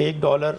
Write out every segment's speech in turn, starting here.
$1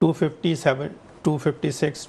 257, 256,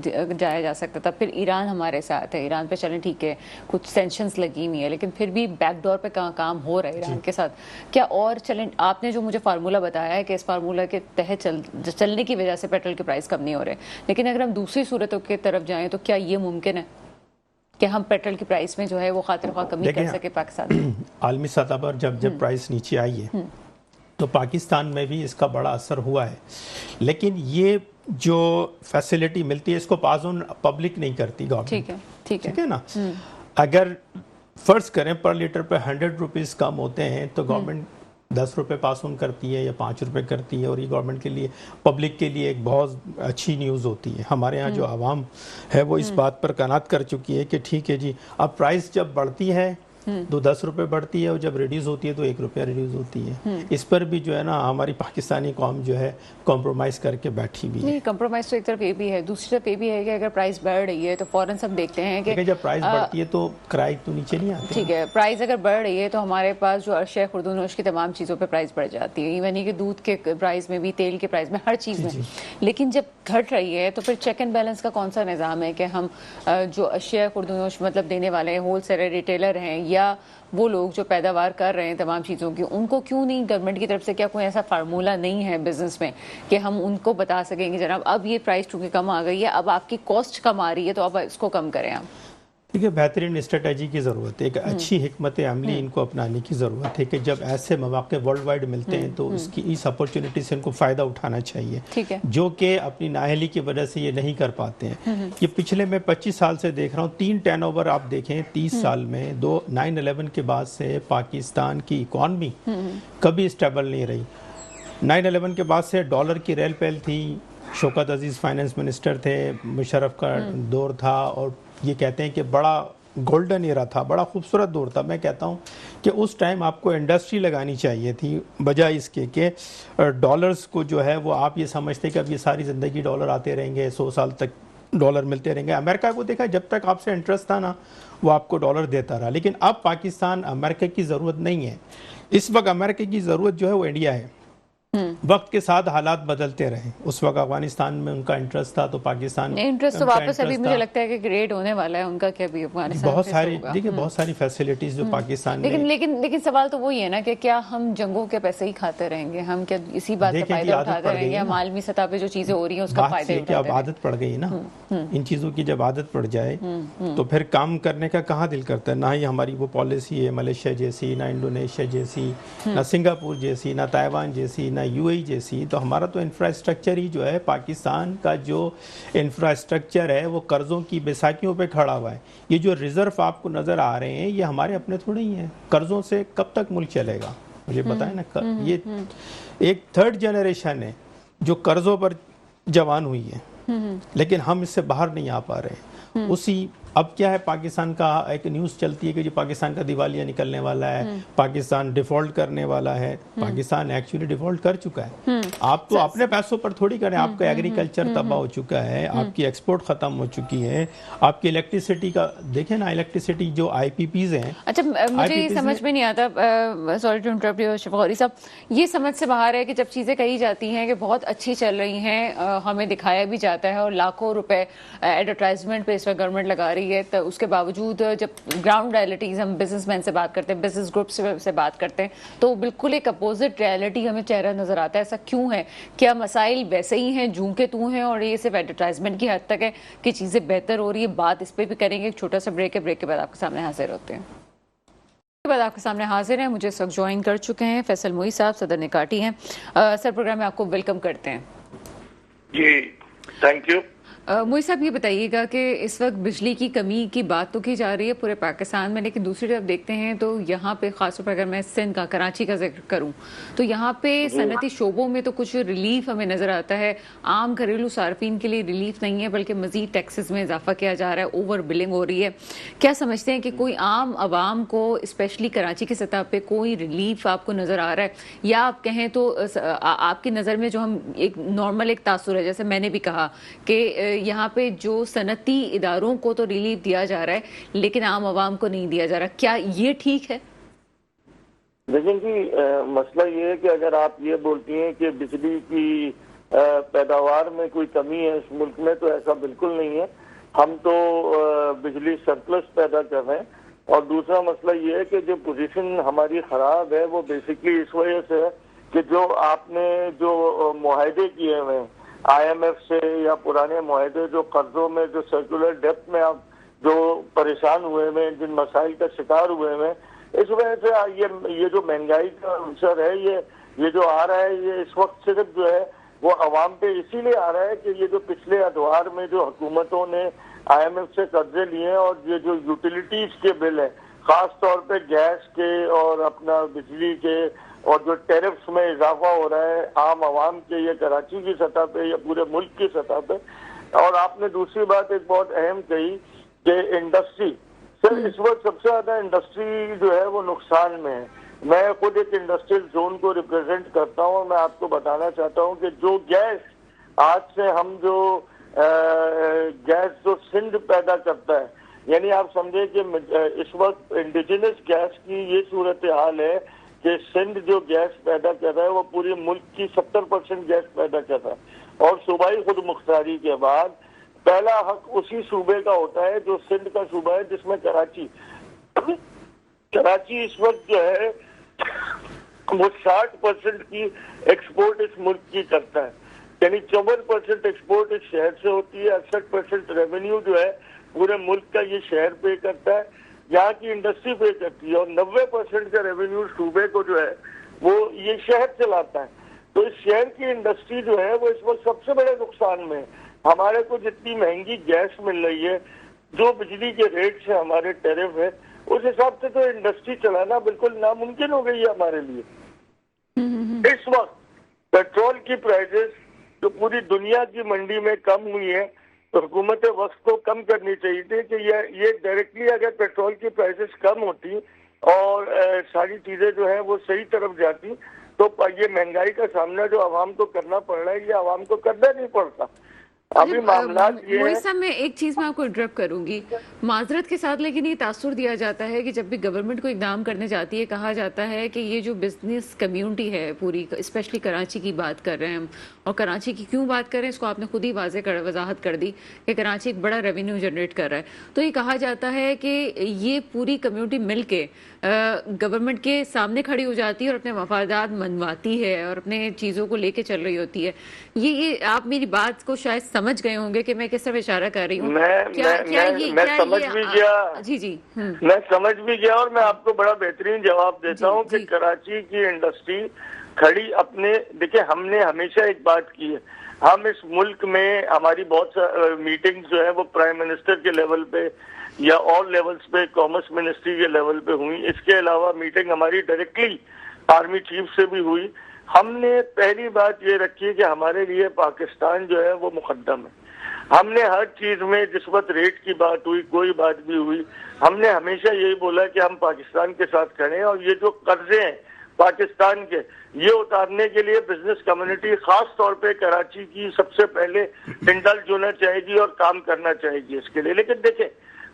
جایا جا سکتا تھا. پھر ایران ہمارے ساتھ ہے, ایران پہ چلیں ٹھیک ہے کچھ سینکشنز لگی ہوئی ہیں لیکن پھر بھی بیک ڈور پہ کام ہو رہا ہے ایران کے ساتھ. کیا اور چلیں آپ نے جو مجھے فارمولہ بتایا ہے کہ اس فارمولہ کے تحت چلنے کی وجہ سے پیٹرول کے پرائس کم نہیں ہو رہے, لیکن اگر ہم دوسری صورتوں کی طرف جائیں تو کیا یہ ممکن ہے کہ ہم پیٹرول کی پرائس میں جو ہے وہ خاطر خواہ کمی کر سکے پاکستان میں؟ عالمی سطح پر جب پرائس نیچے آئی ہے تو پاکستان میں بھی اس کا بڑا اثر ہوا ہے, لیکن یہ جو فیسلٹی ملتی ہے اس کو پاس آن پبلک نہیں کرتی گورنمنٹ. ٹھیک ہے نا. اگر فرض کریں پر لیٹر پہ 100 روپیز کم ہوتے ہیں تو گورنمنٹ 10 روپے پاس آن کرتی ہے یا 5 روپے کرتی ہے, اور یہ گورنمنٹ کے لیے پبلک کے لیے ایک بہت اچھی نیوز ہوتی ہے. ہمارے ہاں جو عوام ہے وہ اس بات پر قناعت کر چکی ہے کہ ٹھیک ہے جی, اب پرائس جب بڑھتی ہے تو 10 روپے بڑھتی ہے اور جب ریڈیوز ہوتی ہے تو 1 روپیہ ریڈیوز ہوتی ہے. اس پر بھی جو ہے نا ہماری پاکستانی قوم جو ہے کمپرومائز کر کے بیٹھی بھی ہے. نہیں, کمپرومائز تو ایک طرف یہ بھی ہے, دوسری طرف یہ بھی ہے کہ اگر پرائس بڑھ رہی ہے تو فوراً سب دیکھتے ہیں کہ جب پرائس بڑھتی ہے تو کرائے تو نیچے نہیں آتے. ٹھیک ہے, پرائس اگر بڑھ رہی ہے تو ہمارے پاس جو اشیاء خرد و نوش کی تمام چیزوں پہ پرائس بڑھ جاتی ہے, ایون کہ دودھ کے پرائس میں بھی, تیل کے پرائس میں, ہر چیز میں. لیکن جب گھٹ رہی ہے تو پھر چیک اینڈ بیلنس کا کون سا نظام ہے کہ ہم جو اشیاء خرد و نوش مطلب دینے والے ہیں, ہول سیلر ریٹیلر ہیں یا وہ لوگ جو پیداوار کر رہے ہیں تمام چیزوں کی, ان کو کیوں نہیں گورنمنٹ کی طرف سے کیا کوئی ایسا فارمولہ نہیں ہے بزنس میں کہ ہم ان کو بتا سکیں کہ جناب اب یہ پرائس چونکہ کم آ گئی ہے, اب آپ کی کاسٹ کم آ رہی ہے تو اب اس کو کم کریں آپ؟ دیکھیے, بہترین اسٹریٹجی کی ضرورت ہے, ایک اچھی حکمت عملی ان کو اپنانے کی ضرورت ہے کہ جب ایسے مواقع ورلڈ وائڈ ملتے ہیں تو اس اپرچونٹی سے ان کو فائدہ اٹھانا چاہیے, جو کہ اپنی نااہلی کی وجہ سے یہ نہیں کر پاتے ہیں. یہ پچھلے میں 25 سال سے دیکھ رہا ہوں, 3 ٹرن اوور آپ دیکھیں 30 سال میں, 9/11 کے بعد سے پاکستان کی اکانومی کبھی اسٹیبل نہیں رہی. 9/11 کے بعد سے ڈالر کی ریل پیل تھی, شوکت عزیز فائنانس منسٹر تھے, مشرف کا دور تھا, اور یہ کہتے ہیں کہ بڑا گولڈن ایرا تھا, بڑا خوبصورت دور تھا. میں کہتا ہوں کہ اس ٹائم آپ کو انڈسٹری لگانی چاہیے تھی بجائے اس کے کہ ڈالرز کو جو ہے وہ آپ یہ سمجھتے کہ اب یہ ساری زندگی ڈالر آتے رہیں گے, 100 سال تک ڈالر ملتے رہیں گے. امریکہ کو دیکھا, جب تک آپ سے انٹرسٹ تھا نا وہ آپ کو ڈالر دیتا رہا, لیکن اب پاکستان امریکہ کی ضرورت نہیں ہے. اس وقت امریکہ کی ضرورت جو ہے وہ انڈیا ہے. وقت کے ساتھ حالات بدلتے رہے, اس وقت افغانستان میں ان کا انٹرسٹ تھا تو پاکستان انٹرسٹ تو واپس ابھی مجھے لگتا ہے کہ کریٹ ہونے والا ہے ان کا, کہ ابھی افغانستان بہت ساری دیکھیں بہت ساری فیسلٹیز جو پاکستان میں, لیکن سوال تو وہی ہے نا کہ کیا ہم جنگوں کے پیسے ہی کھاتے رہیں گے, ہم کیا اسی بات کا فائدہ اٹھاتے رہیں گے, ہم عالمی سطح پہ جو چیزیں ہو رہی ہیں اس کا فائدہ اٹھاتے ہیں. اب عادت پڑ گئی نا ان چیزوں کی, جب عادت پڑ جائے تو پھر کام کرنے کا کہاں دل کرتا ہے. نہ ہی ہماری وہ پالیسی ہے ملیشیا جیسی, نہ انڈونیشیا جیسی, نہ سنگاپور جیسی, نہ تائیوان جیسی, نہ UAE جیسی. تو ہمارا تو انفراسٹرکچر ہی جو ہے, پاکستان کا جو انفراسٹرکچر ہے وہ قرضوں کی بیساکھیوں پہ کھڑا ہوا ہے. یہ جو ریزرو آپ کو نظر آ رہے ہیں یہ ہمارے اپنے تھوڑے ہی ہیں. قرضوں سے کب تک ملک چلے گا مجھے بتائیں نا. یہ ایک 3rd جنریشن ہے جو قرضوں پر جوان ہوئی ہے, لیکن ہم اس سے باہر نہیں آ پا رہے. اسی اب کیا ہے, پاکستان کا ایک نیوز چلتی ہے کہ جو پاکستان کا دیوالیہ نکلنے والا ہے, پاکستان ڈیفالٹ کرنے والا ہے. پاکستان ایکچولی ڈیفالٹ کر چکا ہے. آپ تو اپنے پیسوں پر تھوڑی کریں, آپ کا ایگریکلچر تباہ ہو چکا ہے, آپ کی ایکسپورٹ ختم ہو چکی ہے, آپ کی الیکٹریسٹی کا دیکھیں نا, الیکٹریسٹی جو IPPs ہیں. اچھا مجھے یہ سمجھ میں نہیں آتا, سوری ٹو انٹرپٹ یو شفیق غوری صاحب, یہ سمجھ سے باہر ہے کہ جب چیزیں کہی جاتی ہیں کہ بہت اچھی چل رہی ہیں, ہمیں دکھایا بھی جاتا ہے اور لاکھوں روپے ایڈورٹائزمنٹ پہ اس وقت گورنمنٹ لگا رہی ہے, تو اس کے باوجود جب گراؤنڈ ریئلٹیز ہم بزنس مین سے بات کرتے ہیں, بزنس گروپ سے بات کرتے ہیں, تو بالکل ایک اپوزٹ ریئلٹی ہمیں چہرہ نظر آتا ہے. ایسا کیوں ہے؟ کیا مسائل ویسے ہی ہیں جوں کے تو ہیں اور یہ صرف ایڈورٹائزمنٹ کی حد تک ہے کہ چیزیں بہتر ہو رہی ہے؟ بات اس پہ بھی کریں گے, ایک چھوٹا سا بریک ہے, بریک کے بعد آپ کے سامنے حاضر ہوتے ہیں. آپ کے سامنے حاضر ہیں, مجھے اس وقت جوائن کر چکے ہیں فیصل موئی صاحب, صدر نکاٹی ہیں. سر پروگرام میں آپ کو ویلکم کرتے ہیں. جی تھینک یو. موئی صاحب یہ بتائیے گا کہ اس وقت بجلی کی کمی کی بات تو کی جا رہی ہے پورے پاکستان میں, لیکن دوسری طرف دیکھتے ہیں تو یہاں پہ خاص طور پر اگر میں سندھ کا, کراچی کا ذکر کروں تو یہاں پہ صنعتی شعبوں میں تو کچھ ریلیف ہمیں نظر آتا ہے. عام گھریلو صارفین کے لیے ریلیف نہیں ہے بلکہ مزید ٹیکسز میں اضافہ کیا جا رہا ہے, اوور بلنگ ہو رہی ہے. کیا سمجھتے ہیں کہ کوئی عام عوام کو اسپیشلی کراچی کی سطح پہ کوئی ریلیف آپ کو نظر آ رہا ہے, یا آپ کہیں تو آپ کی نظر میں جو ہم ایک نارمل ایک تاثر ہے, جیسے میں نے بھی کہا کہ یہاں پہ جو صنعتی اداروں کو تو ریلیف دیا جا رہا ہے لیکن عام عوام کو نہیں دیا جا رہا, کیا یہ ٹھیک ہے؟ دیکھیں جی, مسئلہ یہ ہے کہ اگر آپ یہ بولتی ہیں کہ بجلی کی پیداوار میں کوئی کمی ہے اس ملک میں، تو ایسا بالکل نہیں ہے. ہم تو بجلی سرپلس پیدا کر رہے ہیں. اور دوسرا مسئلہ یہ ہے کہ جو پوزیشن ہماری خراب ہے وہ بیسکلی اس وجہ سے ہے کہ جو آپ نے جو معاہدے کیے ہوئے ہیں آئی ایم ایف سے یا پرانے معاہدے، جو قرضوں میں جو سرکولر ڈیپتھ میں آپ جو پریشان ہوئے ہیں، جن مسائل کا شکار ہوئے ہیں، اس وجہ سے یہ جو مہنگائی کا عنصر ہے یہ جو آ رہا ہے، یہ اس وقت صرف جو ہے وہ عوام پہ اسی لیے آ رہا ہے کہ یہ جو پچھلے ادوار میں جو حکومتوں نے آئی ایم ایف سے قرضے لیے ہیں اور یہ جو یوٹیلیٹیز کے بل ہیں، خاص طور پہ گیس کے اور اپنا بجلی کے، اور جو ٹیرفس میں اضافہ ہو رہا ہے عام عوام کے، یہ کراچی کی سطح پہ یا پورے ملک کی سطح پہ. اور آپ نے دوسری بات ایک بہت اہم کہی کہ انڈسٹری، سر اس وقت سب سے زیادہ انڈسٹری جو ہے وہ نقصان میں ہے. میں خود ایک انڈسٹریل زون کو ریپرزینٹ کرتا ہوں اور میں آپ کو بتانا چاہتا ہوں کہ جو گیس آج سے ہم جو گیس جو سندھ پیدا کرتا ہے، یعنی آپ سمجھے کہ اس وقت انڈیجنس گیس کی یہ صورتحال ہے کہ سندھ جو گیس پیدا کر رہا ہے وہ پورے ملک کی 70% گیس پیدا کر رہا ہے. اور صوبائی خود مختاری کے بعد پہلا حق اسی صوبے کا ہوتا ہے جو سندھ کا صوبہ ہے، جس میں کراچی اس وقت جو ہے وہ 60% کی ایکسپورٹ اس ملک کی کرتا ہے. یعنی 54% ایکسپورٹ اس شہر سے ہوتی ہے. 68% ریونیو جو ہے پورے ملک کا یہ شہر پے کرتا ہے، یہاں کی انڈسٹری پے کرتی ہے. اور 90% کا ریونیو صوبے کو جو ہے وہ یہ شہر چلاتا ہے. تو اس شہر کی انڈسٹری جو ہے وہ اس وقت سب سے بڑے نقصان میں ہے. ہمارے کو جتنی مہنگی گیس مل رہی ہے، جو بجلی کے ریٹ سے ہمارے ٹیرف ہے، اس حساب سے تو انڈسٹری چلانا بالکل ناممکن ہو گئی ہے ہمارے لیے. اس وقت پیٹرول کی پرائسز جو پوری دنیا کی منڈی میں کم ہوئی ہے، تو حکومت وقت کو کم کرنی چاہیے تھی کہ یہ ڈائریکٹلی اگر پیٹرول کی پرائسز کم ہوتی اور ساری چیزیں جو ہیں وہ صحیح طرف جاتی، تو یہ مہنگائی کا سامنا جو عوام کو کرنا پڑ رہا ہے یہ عوام کو کرنا نہیں پڑتا. ابھی معاملات یہ وہی صاحب، میں ایک چیز میں آپ کو انٹرپٹ کروں گی معذرت کے ساتھ، لیکن یہ تاثر دیا جاتا ہے کہ جب بھی گورنمنٹ کو اقدام کرنے جاتی ہے، کہا جاتا ہے کہ یہ جو بزنس کمیونٹی ہے پوری، اسپیشلی کراچی کی بات کر رہے ہیں ہم، اور کراچی کی کیوں بات کر رہے ہیں اس کو آپ نے خود ہی وضاحت کر دی کہ کراچی ایک بڑا ریونیو جنریٹ کر رہا ہے. تو یہ کہا جاتا ہے کہ یہ پوری کمیونٹی مل کے گورنمنٹ کے سامنے کھڑی ہو جاتی ہے اور اپنے مفادات منواتی ہے اور اپنے چیزوں کو لے کے چل رہی ہوتی ہے. یہ آپ میری بات کو شاید سمجھ گئے ہوں گے کہ میں کس طرح اشارہ کر رہی ہوں. میں سمجھ بھی گیا. جی میں سمجھ بھی گیا اور میں آپ کو بڑا بہترین جواب دیتا ہوں کہ کراچی کی انڈسٹری کھڑی اپنے، دیکھیں ہم نے ہمیشہ ایک بات کی ہے، ہم اس ملک میں ہماری بہت ساری میٹنگ جو ہے وہ پرائم منسٹر کے لیول پہ یا اور لیولز پہ، کامرس منسٹری کے لیول پہ ہوئی. اس کے علاوہ میٹنگ ہماری ڈائریکٹلی آرمی چیف سے بھی ہوئی. ہم نے پہلی بات یہ رکھی کہ ہمارے لیے پاکستان جو ہے وہ مقدم ہے. ہم نے ہر چیز میں، جس وقت ریٹ کی بات ہوئی، کوئی بات بھی ہوئی، ہم نے ہمیشہ یہی بولا کہ ہم پاکستان کے ساتھ کھڑے ہیں. اور یہ جو قرضے ہیں پاکستان کے، یہ اتارنے کے لیے بزنس کمیونٹی خاص طور پہ کراچی کی سب سے پہلے انڈلج ہونا چاہے گی اور کام کرنا چاہے گی اس کے لیے. لیکن دیکھیں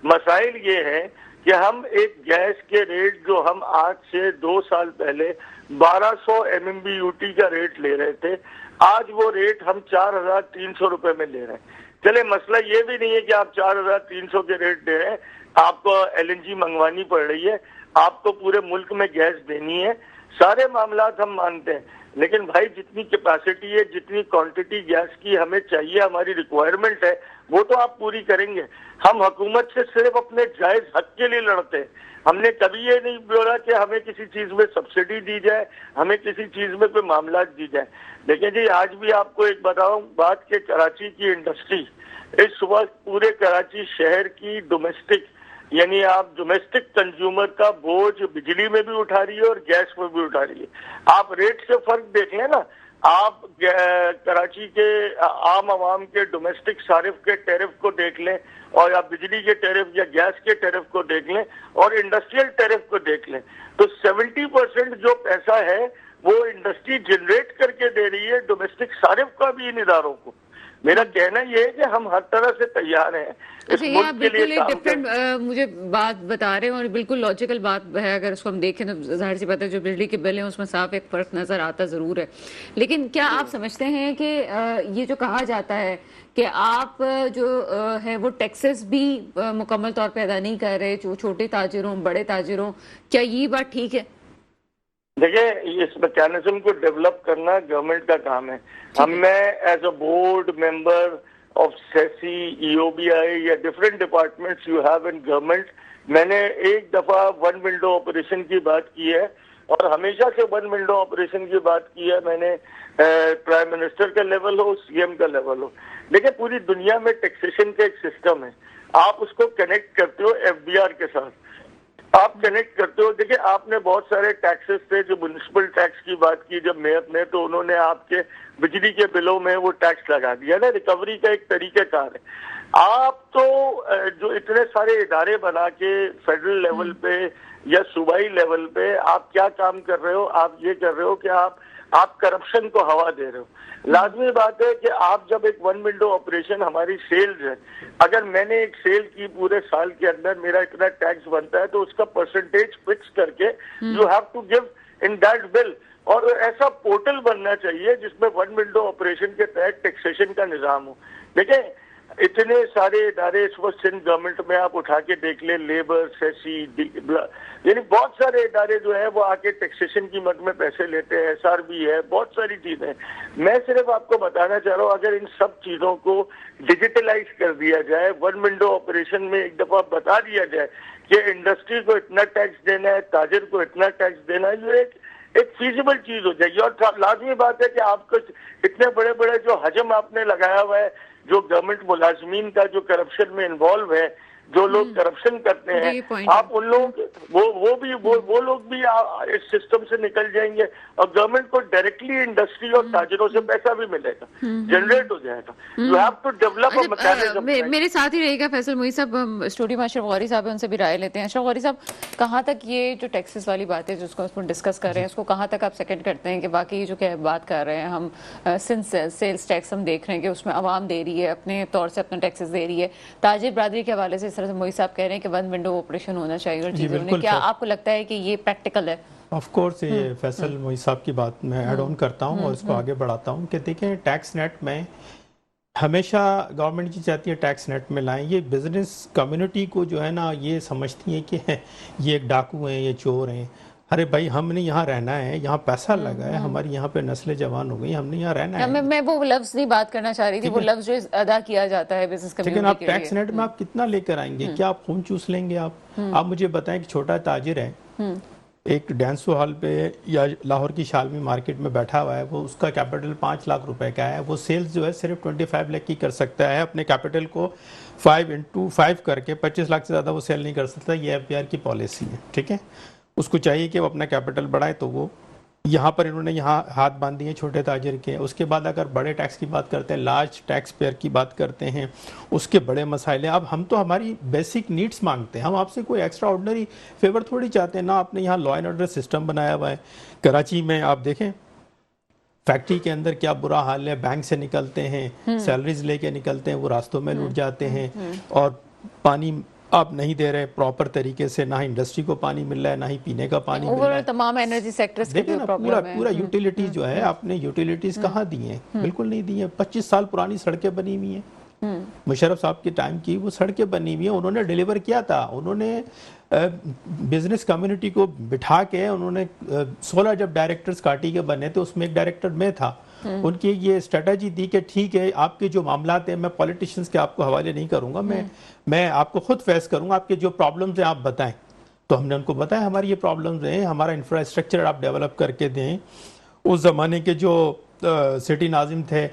مسائل یہ ہے کہ ہم ایک گیس کے ریٹ جو ہم آج سے 2 سال پہلے 1200 MMBUT کا ریٹ لے رہے تھے، آج وہ ریٹ ہم 4300 روپے میں لے رہے ہیں. چلے مسئلہ یہ بھی نہیں ہے کہ آپ 4300 کے ریٹ دے رہے ہیں، آپ کو LNG منگوانی پڑ رہی ہے، آپ کو پورے ملک میں گیس دینی ہے، سارے معاملات ہم مانتے ہیں. لیکن بھائی جتنی کیپیسٹی ہے، جتنی کوانٹٹی گیس کی ہمیں چاہیے، ہماری ریکوائرمنٹ ہے، وہ تو آپ پوری کریں گے. ہم حکومت سے صرف اپنے جائز حق کے لیے لڑتے ہیں. ہم نے کبھی یہ نہیں بولا کہ ہمیں کسی چیز میں سبسڈی دی جائے، ہمیں کسی چیز میں کوئی معاملات دی جائے. لیکن جی آج بھی آپ کو ایک بتاؤں بات کہ کراچی کی انڈسٹری اس وقت پورے کراچی شہر کی ڈومیسٹک، یعنی آپ ڈومیسٹک کنزیومر کا بوجھ بجلی میں بھی اٹھا رہی ہے اور گیس میں بھی اٹھا رہی ہے. آپ ریٹ سے فرق دیکھ لیں نا، آپ کراچی کے عام عوام کے ڈومیسٹک صارف کے ٹیرف کو دیکھ لیں، اور آپ بجلی کے ٹیرف یا گیس کے ٹیرف کو دیکھ لیں اور انڈسٹریل ٹیرف کو دیکھ لیں، تو 70% جو پیسہ ہے وہ انڈسٹری جنریٹ کر کے دے رہی ہے ڈومیسٹک صارف کا بھی ان اداروں کو. میرا کہنا یہ ہے کہ ہم ہر طرح سے تیار ہیں اس اچھا، یہ آپ ملک کے بالکل لیے ایک کام ڈفرینٹ مجھے بات بتا رہے ہیں اور بالکل لاجیکل بات ہے. اگر اس کو ہم دیکھیں تو ظاہر سی بات ہے جو بجلی کے بل ہیں اس میں صاف ایک فرق نظر آتا ضرور ہے. لیکن کیا آپ سمجھتے ہیں کہ یہ جو کہا جاتا ہے کہ آپ جو ہے وہ ٹیکسز بھی مکمل طور پہ ادا نہیں کر رہے جو چھوٹے تاجروں بڑے تاجروں، کیا یہ بات ٹھیک ہے؟ دیکھیں اس میکینزم کو ڈیولپ کرنا گورنمنٹ کا کام ہے. میں as a board member of SESSI E O B I یا different departments you have in government, میں نے ایک دفعہ ون ونڈو آپریشن کی بات کی ہے اور ہمیشہ سے ون ونڈو آپریشن کی بات کی ہے. میں نے پرائم منسٹر کا لیول ہو سی ایم کا لیول ہو. دیکھیں پوری دنیا میں ٹیکسیشن کا ایک سسٹم ہے، آپ اس کو کنیکٹ کرتے ہو ایف بی آر کے ساتھ، آپ کنیکٹ کرتے ہو. دیکھیں آپ نے بہت سارے ٹیکسز تھے جو میونسپل ٹیکس کی بات کی جب میئر نے، تو انہوں نے آپ کے بجلی کے بلوں میں وہ ٹیکس لگا دیا نا. ریکوری کا ایک طریقہ کار ہے. آپ تو جو اتنے سارے ادارے بنا کے فیڈرل لیول پہ یا صوبائی لیول پہ آپ کیا کام کر رہے ہو؟ آپ یہ کر رہے ہو کہ آپ کرپشن کو ہوا دے رہے ہو. لازمی بات ہے کہ آپ جب ایک ون ونڈو آپریشن ہماری سیلز ہے، اگر میں نے ایک سیل کی پورے سال کے اندر میرا اتنا ٹیکس بنتا ہے تو اس کا پرسنٹیج فکس کر کے you have to give in that bill. اور ایسا پورٹل بننا چاہیے جس میں ون ونڈو آپریشن کے تحت ٹیکسیشن کا نظام ہو. دیکھیں اتنے سارے ادارے اس وقت سندھ گورنمنٹ میں آپ اٹھا کے دیکھ لیں، لیبر، سیسی، یعنی بہت سارے ادارے جو ہیں وہ آ کے ٹیکسیشن کی مد میں پیسے لیتے ہیں، ایس آر بی ہے، بہت ساری چیزیں. میں صرف آپ کو بتانا چاہ رہا ہوں اگر ان سب چیزوں کو ڈیجیٹلائز کر دیا جائے، ون ونڈو آپریشن میں ایک دفعہ بتا دیا جائے کہ انڈسٹری کو اتنا ٹیکس دینا ہے، تاجر کو اتنا ٹیکس دینا ہے، یہ ایک فیزیبل چیز ہو جائے گی. اور لازمی بات ہے کہ آپ کو اتنے بڑے بڑے جو حجم آپ نے لگایا ہوا ہے، جو گورنمنٹ ملازمین کا جو کرپشن میں انوالو ہے، جو لوگ کرپشن کرتے ہیں، آپ ان لوگ وہ لوگ بھی اس سسٹم سے نکل جائیں گے اور گورنمنٹ کو ڈائریکٹلی انڈسٹری اور تاجروں سے پیسہ بھی ملے گا، جنریٹ ہو جائے گا. You have to develop a mechanism. میرے ساتھ ہی رہے گا فیصل محی صاحب. ہم اسٹوڈیو میں اشرف غوری صاحب ہیں، ان سے بھی رائے لیتے ہیں. اشرف غوری صاحب، کہاں تک یہ جو ٹیکسز والی بات ہے جس کو ڈسکس کر رہے ہیں اس کو کہاں تک آپ سیکنڈ کرتے ہیں کہ باقی جو کہ بات کر رہے ہیں ہم سیلز ٹیکس ہم دیکھ رہے ہیں کہ اس میں عوام دے رہی ہے، اپنے طور سے اپنا ٹیکسز دے رہی ہے، تاجر برادری کے حوالے سے اس طرح سے محی صاحب کہہ رہے ہیں کہ ون ونڈو آپریشن ہونا چاہیے اور چیزیں ہونے، کیا آپ کو لگتا ہے کہ یہ پریکٹیکل ہے؟ آف کورس یہ فیصل محی صاحب کی بات میں ایڈ آن کرتا ہوں اور اس کو آگے بڑھاتا ہوں کہ دیکھیں ٹیکس نیٹ میں ہمیشہ گورنمنٹ کی چاہتی ہے ٹیکس نیٹ میں لائیں. یہ بزنس کمیونٹی کو جو ہے نا یہ سمجھتی ہیں کہ یہ ایک ڈاکو ہیں، یہ چور ہیں. ارے بھائی ہم نے یہاں رہنا ہے، یہاں پیسہ لگا ہے، ہماری یہاں پہ نسلیں جوان ہو گئی، ہم نے یہاں رہنا ہے. میں وہ لفظ نہیں بات کرنا چاہ رہی تھی، وہ لفظ جو ادا کیا جاتا ہے بزنس کمیونٹی کے لیے. لیکن آپ ٹیکس نیٹ میں آپ کتنا لے کر آئیں گے؟ کیا آپ خون چوس لیں گے؟ آپ مجھے بتائیں کہ چھوٹا تاجر ہے ایک ڈینسو ہال پہ یا لاہور کی شالمی مارکیٹ میں بیٹھا ہوا ہے، وہ اس کا کیپٹل 5 لاکھ روپے کا ہے، وہ سیلز جو ہے صرف 25 لاکھ کی کر سکتا ہے. اپنے کیپٹل کو 5x5 کر کے 25 لاکھ سے زیادہ وہ سیل نہیں کر سکتا. یہ ایف بی آر کی پالیسی ہے، ٹھیک ہے. اس کو چاہیے کہ وہ اپنا کیپٹل بڑھائے، تو وہ یہاں پر انہوں نے یہاں ہاتھ باندھ دیے چھوٹے تاجر کے. اس کے بعد اگر بڑے ٹیکس کی بات کرتے ہیں، لارج ٹیکس پیئر کی بات کرتے ہیں، اس کے بڑے مسائل ہیں. اب ہم تو ہماری بیسک نیڈز مانگتے ہیں، ہم آپ سے کوئی ایکسٹرا آرڈنری فیور تھوڑی چاہتے ہیں. نہ آپ نے یہاں لا اینڈ آرڈر سسٹم بنایا ہوا ہے. کراچی میں آپ دیکھیں فیکٹری کے اندر کیا برا حال ہے، بینک سے نکلتے ہیں، سیلریز لے کے نکلتے ہیں، وہ راستوں میں لٹ جاتے ہیں، اور پانی آپ نہیں دے رہے پراپر طریقے سے، نہ ہی انڈسٹری کو پانی مل رہا ہے، نہ ہی پینے کا پانی مل رہا ہے. تمام انرجی سیکٹرز کے دیکھیں نا پورا یوٹیلیٹیز جو ہے، آپ نے یوٹیلیٹیز کہاں دی ہیں؟ بالکل نہیں دی ہیں. 25 سال پرانی سڑکیں بنی ہوئی ہیں، مشرف صاحب کے ٹائم کی وہ سڑکیں بنی ہوئی ہیں. انہوں نے ڈیلیور کیا تھا، انہوں نے بزنس کمیونٹی کو بٹھا کے، انہوں نے 16 جب ڈائریکٹرز کاٹی کے بنے تھے اس میں ایک ڈائریکٹر میں تھا. ان کی یہ اسٹریٹجی دی کہ ٹھیک ہے آپ کے جو معاملات ہیں میں پولیٹیشنز کے آپ کو حوالے نہیں کروں گا، میں آپ کو خود فیس کروں گا، آپ کے جو پرابلمز ہیں آپ بتائیں. تو ہم نے ان کو بتایا ہماری یہ پرابلمز ہیں، ہمارا انفراسٹرکچر آپ ڈیولپ کر کے دیں. اس زمانے کے جو سٹی ناظم تھے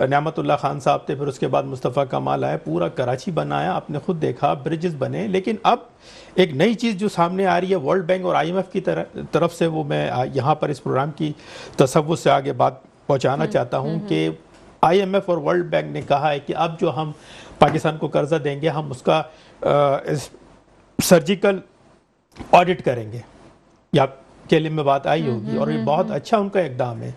نعمت اللہ خان صاحب تھے، پھر اس کے بعد مصطفیٰ کمال آئے، پورا کراچی بنایا، آپ نے خود دیکھا برجز بنے. لیکن اب ایک نئی چیز جو سامنے آ رہی ہے ورلڈ بینک اور آئی ایم ایف کی طرف سے، وہ میں یہاں پر اس پروگرام کی تصور سے آگے بات پہنچانا چاہتا ہوں کہ آئی ایم ایف اور ورلڈ بینک نے کہا ہے کہ اب جو ہم پاکستان کو قرضہ دیں گے ہم اس کا سرجیکل آڈٹ کریں گے، یا کے لیے میں بات آئی ہوگی, اور یہ بہت اچھا ان کا اقدام ہے,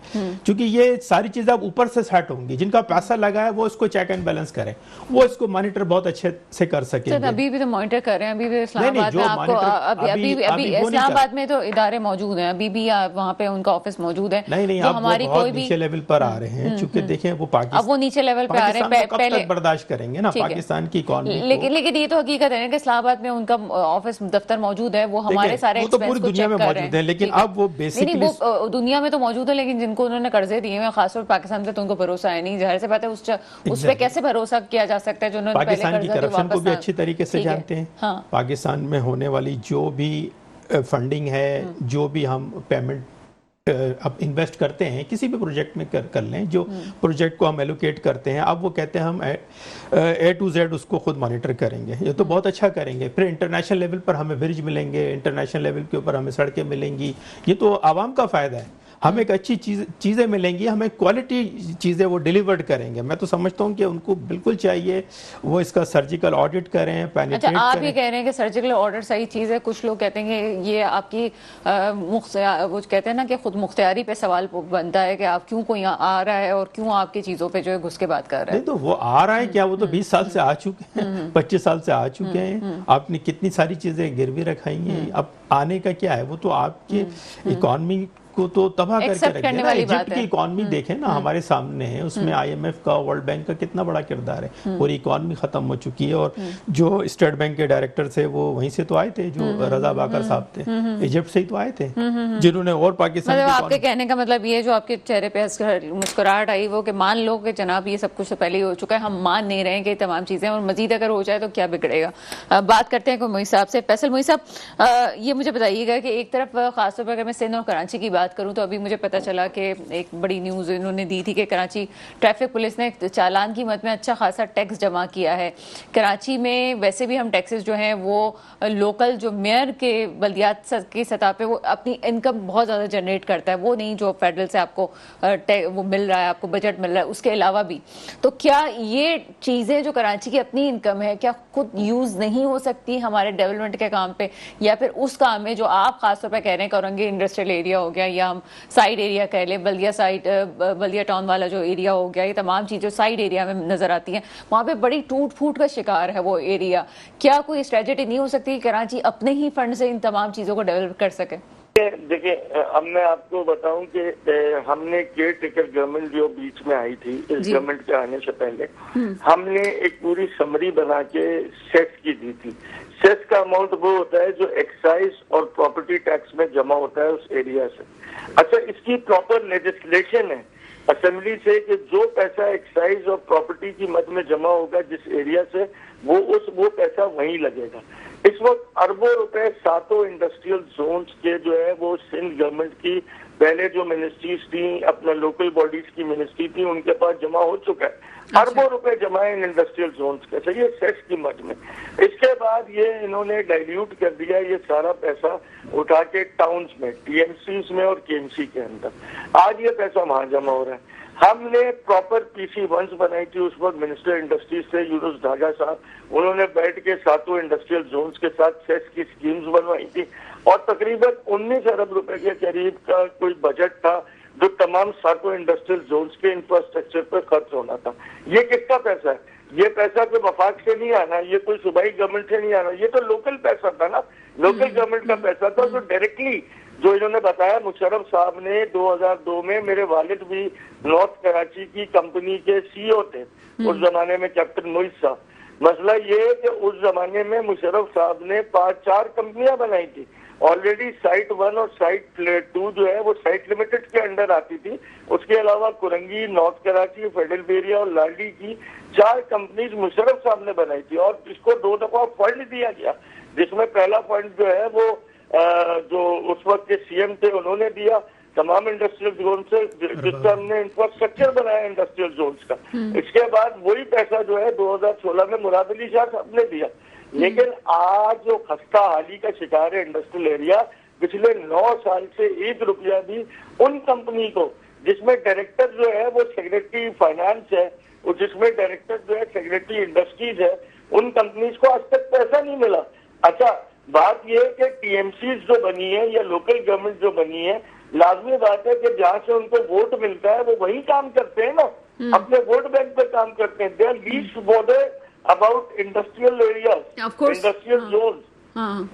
چونکہ یہ ساری چیزیں اب اوپر سے سیٹ ہوں گی. جن کا پیسہ لگا ہے وہ اس کو چیک اینڈ بیلنس کریں, وہ اس کو مانیٹر بہت اچھے سے کر سکیں گے. ابھی بھی تو مانیٹر کر رہے ہیں, ابھی بھی اسلام آباد میں آپ کو ابھی اسلام آباد میں تو ادارے موجود ہیں, ابھی بھی وہاں پہ ان کا آفس موجود ہے. نہیں اب وہ بہت نیچے لیول پر آ رہے ہیں, چونکہ دیکھیں وہ اب وہ نیچے لیول پہ آ رہے ہیں. کب تک برداشت کریں گے نا پاکستان کی اکانومی کو. لیکن یہ تو حقیقت ہے کہ اسلام آباد میں ان کا آفس دفتر موجود ہے, وہ ہمارے سارے ایکسپینس کو چیک کر رہے ہیں. لیکن اب وہ بیسکلی وہ دنیا میں تو موجود ہے, لیکن جن کو انہوں نے قرضے دیے ہیں خاص طور پاکستان پہ تو ان کو بھروسہ ہے نہیں. ظاہر سی بات ہے اس پہ کیسے بھروسہ کیا جا سکتا ہے جو انہوں نے پہلے پاکستان کی کرپشن کو بھی اچھی طریقے سے جانتے ہیں. پاکستان میں ہونے والی جو بھی فنڈنگ ہے, جو بھی ہم پیمنٹ اب انویسٹ کرتے ہیں کسی بھی پروجیکٹ میں کر لیں, جو پروجیکٹ کو ہم ایلوکیٹ کرتے ہیں, اب وہ کہتے ہیں ہم اے ٹو زیڈ اس کو خود مانیٹر کریں گے. یہ تو بہت اچھا کریں گے. پھر انٹرنیشنل لیول پر ہمیں برج ملیں گے, انٹرنیشنل لیول کے اوپر ہمیں سڑکیں ملیں گی. یہ تو عوام کا فائدہ ہے. ہمیں ایک اچھی چیزیں ملیں گی, ہمیں کوالٹی چیزیں وہ ڈیلیورڈ کریں گے. میں تو سمجھتا ہوں کہ ان کو بالکل چاہیے وہ اس کا سرجیکل آڈٹ کریں, پینیٹریٹ کریں. آپ یہ کہہ رہے ہیں کہ سرجیکل آڈٹ صحیح چیز ہے, کچھ لوگ کہتے ہیں کہ یہ آپ کی وہ کہتے ہیں نا کہ خود مختاری پہ سوال بنتا ہے کہ آپ کیوں کوئی آ رہا ہے اور کیوں آپ کی چیزوں پہ جو ہے گھس کے بات کر رہا ہے. نہیں تو وہ آ رہا ہے کیا, وہ تو 20 سال سے آ چکے ہیں, 25 سال سے آ چکے ہیں. آپ نے کتنی ساری چیزیں گروی رکھائی ہیں, اب آنے کا کیا ہے, وہ تو آپ کی اکانومی کو تو تباہ کر کے رکھ دیا. ایجپٹ کی اکانومی دیکھیں نا, ہمارے سامنے ہے, اس میں آئی ایم ایف کا, ورلڈ بینک کا کتنا بڑا کردار ہے. پوری اکانومی ختم ہو چکی ہے, اور جو اسٹیٹ بینک کے ڈائریکٹر تھے وہ وہیں سے تو آئے تھے, جو رضا باکر صاحب تھے, ایجپٹ سے ہی تو آئے تھے, جنہوں نے اور پاکستان مطلب آپ کے کہنے کا مطلب یہ جو آپ کے چہرے پہ مسکراہٹ آئی وہ کہ مان لو کہ جناب یہ سب کچھ تو پہلے ہی ہو چکا ہے, ہم مان نہیں رہے ہیں کہ تمام چیزیں, اور مزید اگر ہو جائے تو کیا بگڑے گا. بات کرتے ہیں کوئی صاحب سے. فیصل موئی صاحب, یہ مجھے بتائیے گا کہ ایک طرف خاص طور پر اگر میں سندھ اور کراچی کی بات کروں تو ابھی مجھے پتہ چلا کہ ایک بڑی نیوز انہوں نے دی تھی کہ کراچی ٹریفک پولیس نے چالان کی مد میں اچھا خاصا ٹیکس جمع کیا ہے. کراچی میں ویسے بھی ہم ٹیکسز جو ہیں وہ لوکل جو میئر کے بلدیات کی سطح پہ وہ اپنی انکم بہت زیادہ جنریٹ کرتا ہے, وہ نہیں جو فیڈرل سے آپ کو وہ مل رہا ہے, آپ کو بجٹ مل رہا ہے, اس کے علاوہ بھی. تو کیا یہ چیزیں جو کراچی کی اپنی انکم ہے کیا خود یوز نہیں ہو سکتی ہمارے ڈیولپمنٹ کے کام پہ, یا پھر اس کام میں جو آپ خاص طور پہ کہہ رہے ہیں کرنگی انڈسٹریل ایریا ہو گیا, یا ہم سائڈ ایریا کہہ لیں, بلدیا ٹاؤن والا جو ایریا ہو گیا, یہ تمام چیزیں سائڈ ایریا میں نظر آتی ہیں, وہاں پہ بڑی ٹوٹ پھوٹ کا شکار ہے وہ ایریا. کیا کوئی اسٹریٹجی نہیں ہو سکتی کہ کراچی اپنے ہی فنڈ سے ان تمام چیزوں کو ڈیولپ کر سکے؟ دیکھیں, اب میں آپ کو بتاؤں کہ ہم نے کیئر ٹیکر گورنمنٹ جو بیچ میں آئی تھی, اس گورنمنٹ کے آنے سے پہلے ہم نے ایک پوری سمری بنا کے سیس کی دی تھی. سیس کا اماؤنٹ وہ ہوتا ہے جو ایکسائز اور پراپرٹی ٹیکس میں جمع ہوتا ہے اس ایریا سے. اچھا, اس کی پراپر لیجسلیشن ہے اسمبلی سے کہ جو پیسہ ایکسائز اور پراپرٹی کی مد میں جمع ہوگا جس ایریا سے, وہ پیسہ وہیں لگے گا. اس وقت اربوں روپے 7 انڈسٹریل زونز کے جو ہے وہ سندھ گورنمنٹ کی پہلے جو منسٹریز تھیں, اپنا لوکل باڈیز کی منسٹری تھی, ان کے پاس جمع ہو چکا ہے. اربوں روپے جمع ہے انڈسٹریل زونز کے, صحیح ہے, سیس کی مد میں. اس کے بعد یہ انہوں نے ڈائلیوٹ کر دیا یہ سارا پیسہ اٹھا کے ٹاؤنز میں, ٹی ایم سیز میں اور کے ایم سی کے اندر. آج یہ پیسہ وہاں جمع ہو رہا ہے. ہم نے پراپر پی سی ونز بنائی تھی اس وقت منسٹر انڈسٹریز سے یونس ڈھاگا صاحب, انہوں نے بیٹھ کے 7 انڈسٹریل زونز کے ساتھ سیس کی سکیمز بنوائی تھی, اور تقریباً 19 ارب روپے کے قریب کا کوئی بجٹ تھا جو تمام 7 انڈسٹریل زونز کے انفراسٹرکچر پر خرچ ہونا تھا. یہ کس کا پیسہ ہے؟ یہ پیسہ کوئی وفاق سے نہیں آنا, یہ کوئی صوبائی گورنمنٹ سے نہیں آنا, یہ تو لوکل پیسہ تھا نا, لوکل گورنمنٹ کا پیسہ تھا جو ڈائریکٹلی, جو انہوں نے بتایا مشرف صاحب نے 2002 میں, میرے والد بھی نارتھ کراچی کی کمپنی کے سی او تھے اس زمانے میں, کیپٹن موئز صاحب. مسئلہ یہ ہے کہ اس زمانے میں مشرف صاحب نے 5-4 کمپنیاں بنائی تھی. آلریڈی سائٹ 1 اور سائٹ 2 جو ہے وہ سائٹ لمیٹڈ کے انڈر آتی تھی. اس کے علاوہ کرنگی, نارتھ کراچی, فیڈرل بیریا اور لالڈی کی 4 کمپنیز مشرف صاحب نے بنائی تھی, اور اس کو 2 دفعہ فنڈ دیا گیا, جس میں پہلا فنڈ جو ہے وہ جو اس وقت کے سی ایم تھے انہوں نے دیا تمام انڈسٹریل زون سے, جس کا ہم نے انفراسٹرکچر بنایا انڈسٹریل زونز کا. اس کے بعد وہی پیسہ جو ہے 2016 میں مراد علی شاہ صاحب نے دیا. لیکن آج جو خستہ حالی کا شکار ہے انڈسٹریل ایریا, پچھلے 9 سال سے 1 روپیہ بھی ان کمپنی کو, جس میں ڈائریکٹر جو ہے وہ سیکرٹری فائنانس ہے, اور جس میں ڈائریکٹر جو ہے سیکرٹری انڈسٹریز ہے, ان کمپنیز کو آج تک پیسہ نہیں ملا. اچھا, بات یہ ہے کہ ٹی ایم سیز جو بنی ہے یا لوکل گورنمنٹ جو بنی ہے، لازمی بات ہے کہ جہاں سے ان کو ووٹ ملتا ہے وہ وہی کام کرتے ہیں نا، اپنے ووٹ بینک پہ کام کرتے ہیں. They are least bothered about industrial areas, industrial zones.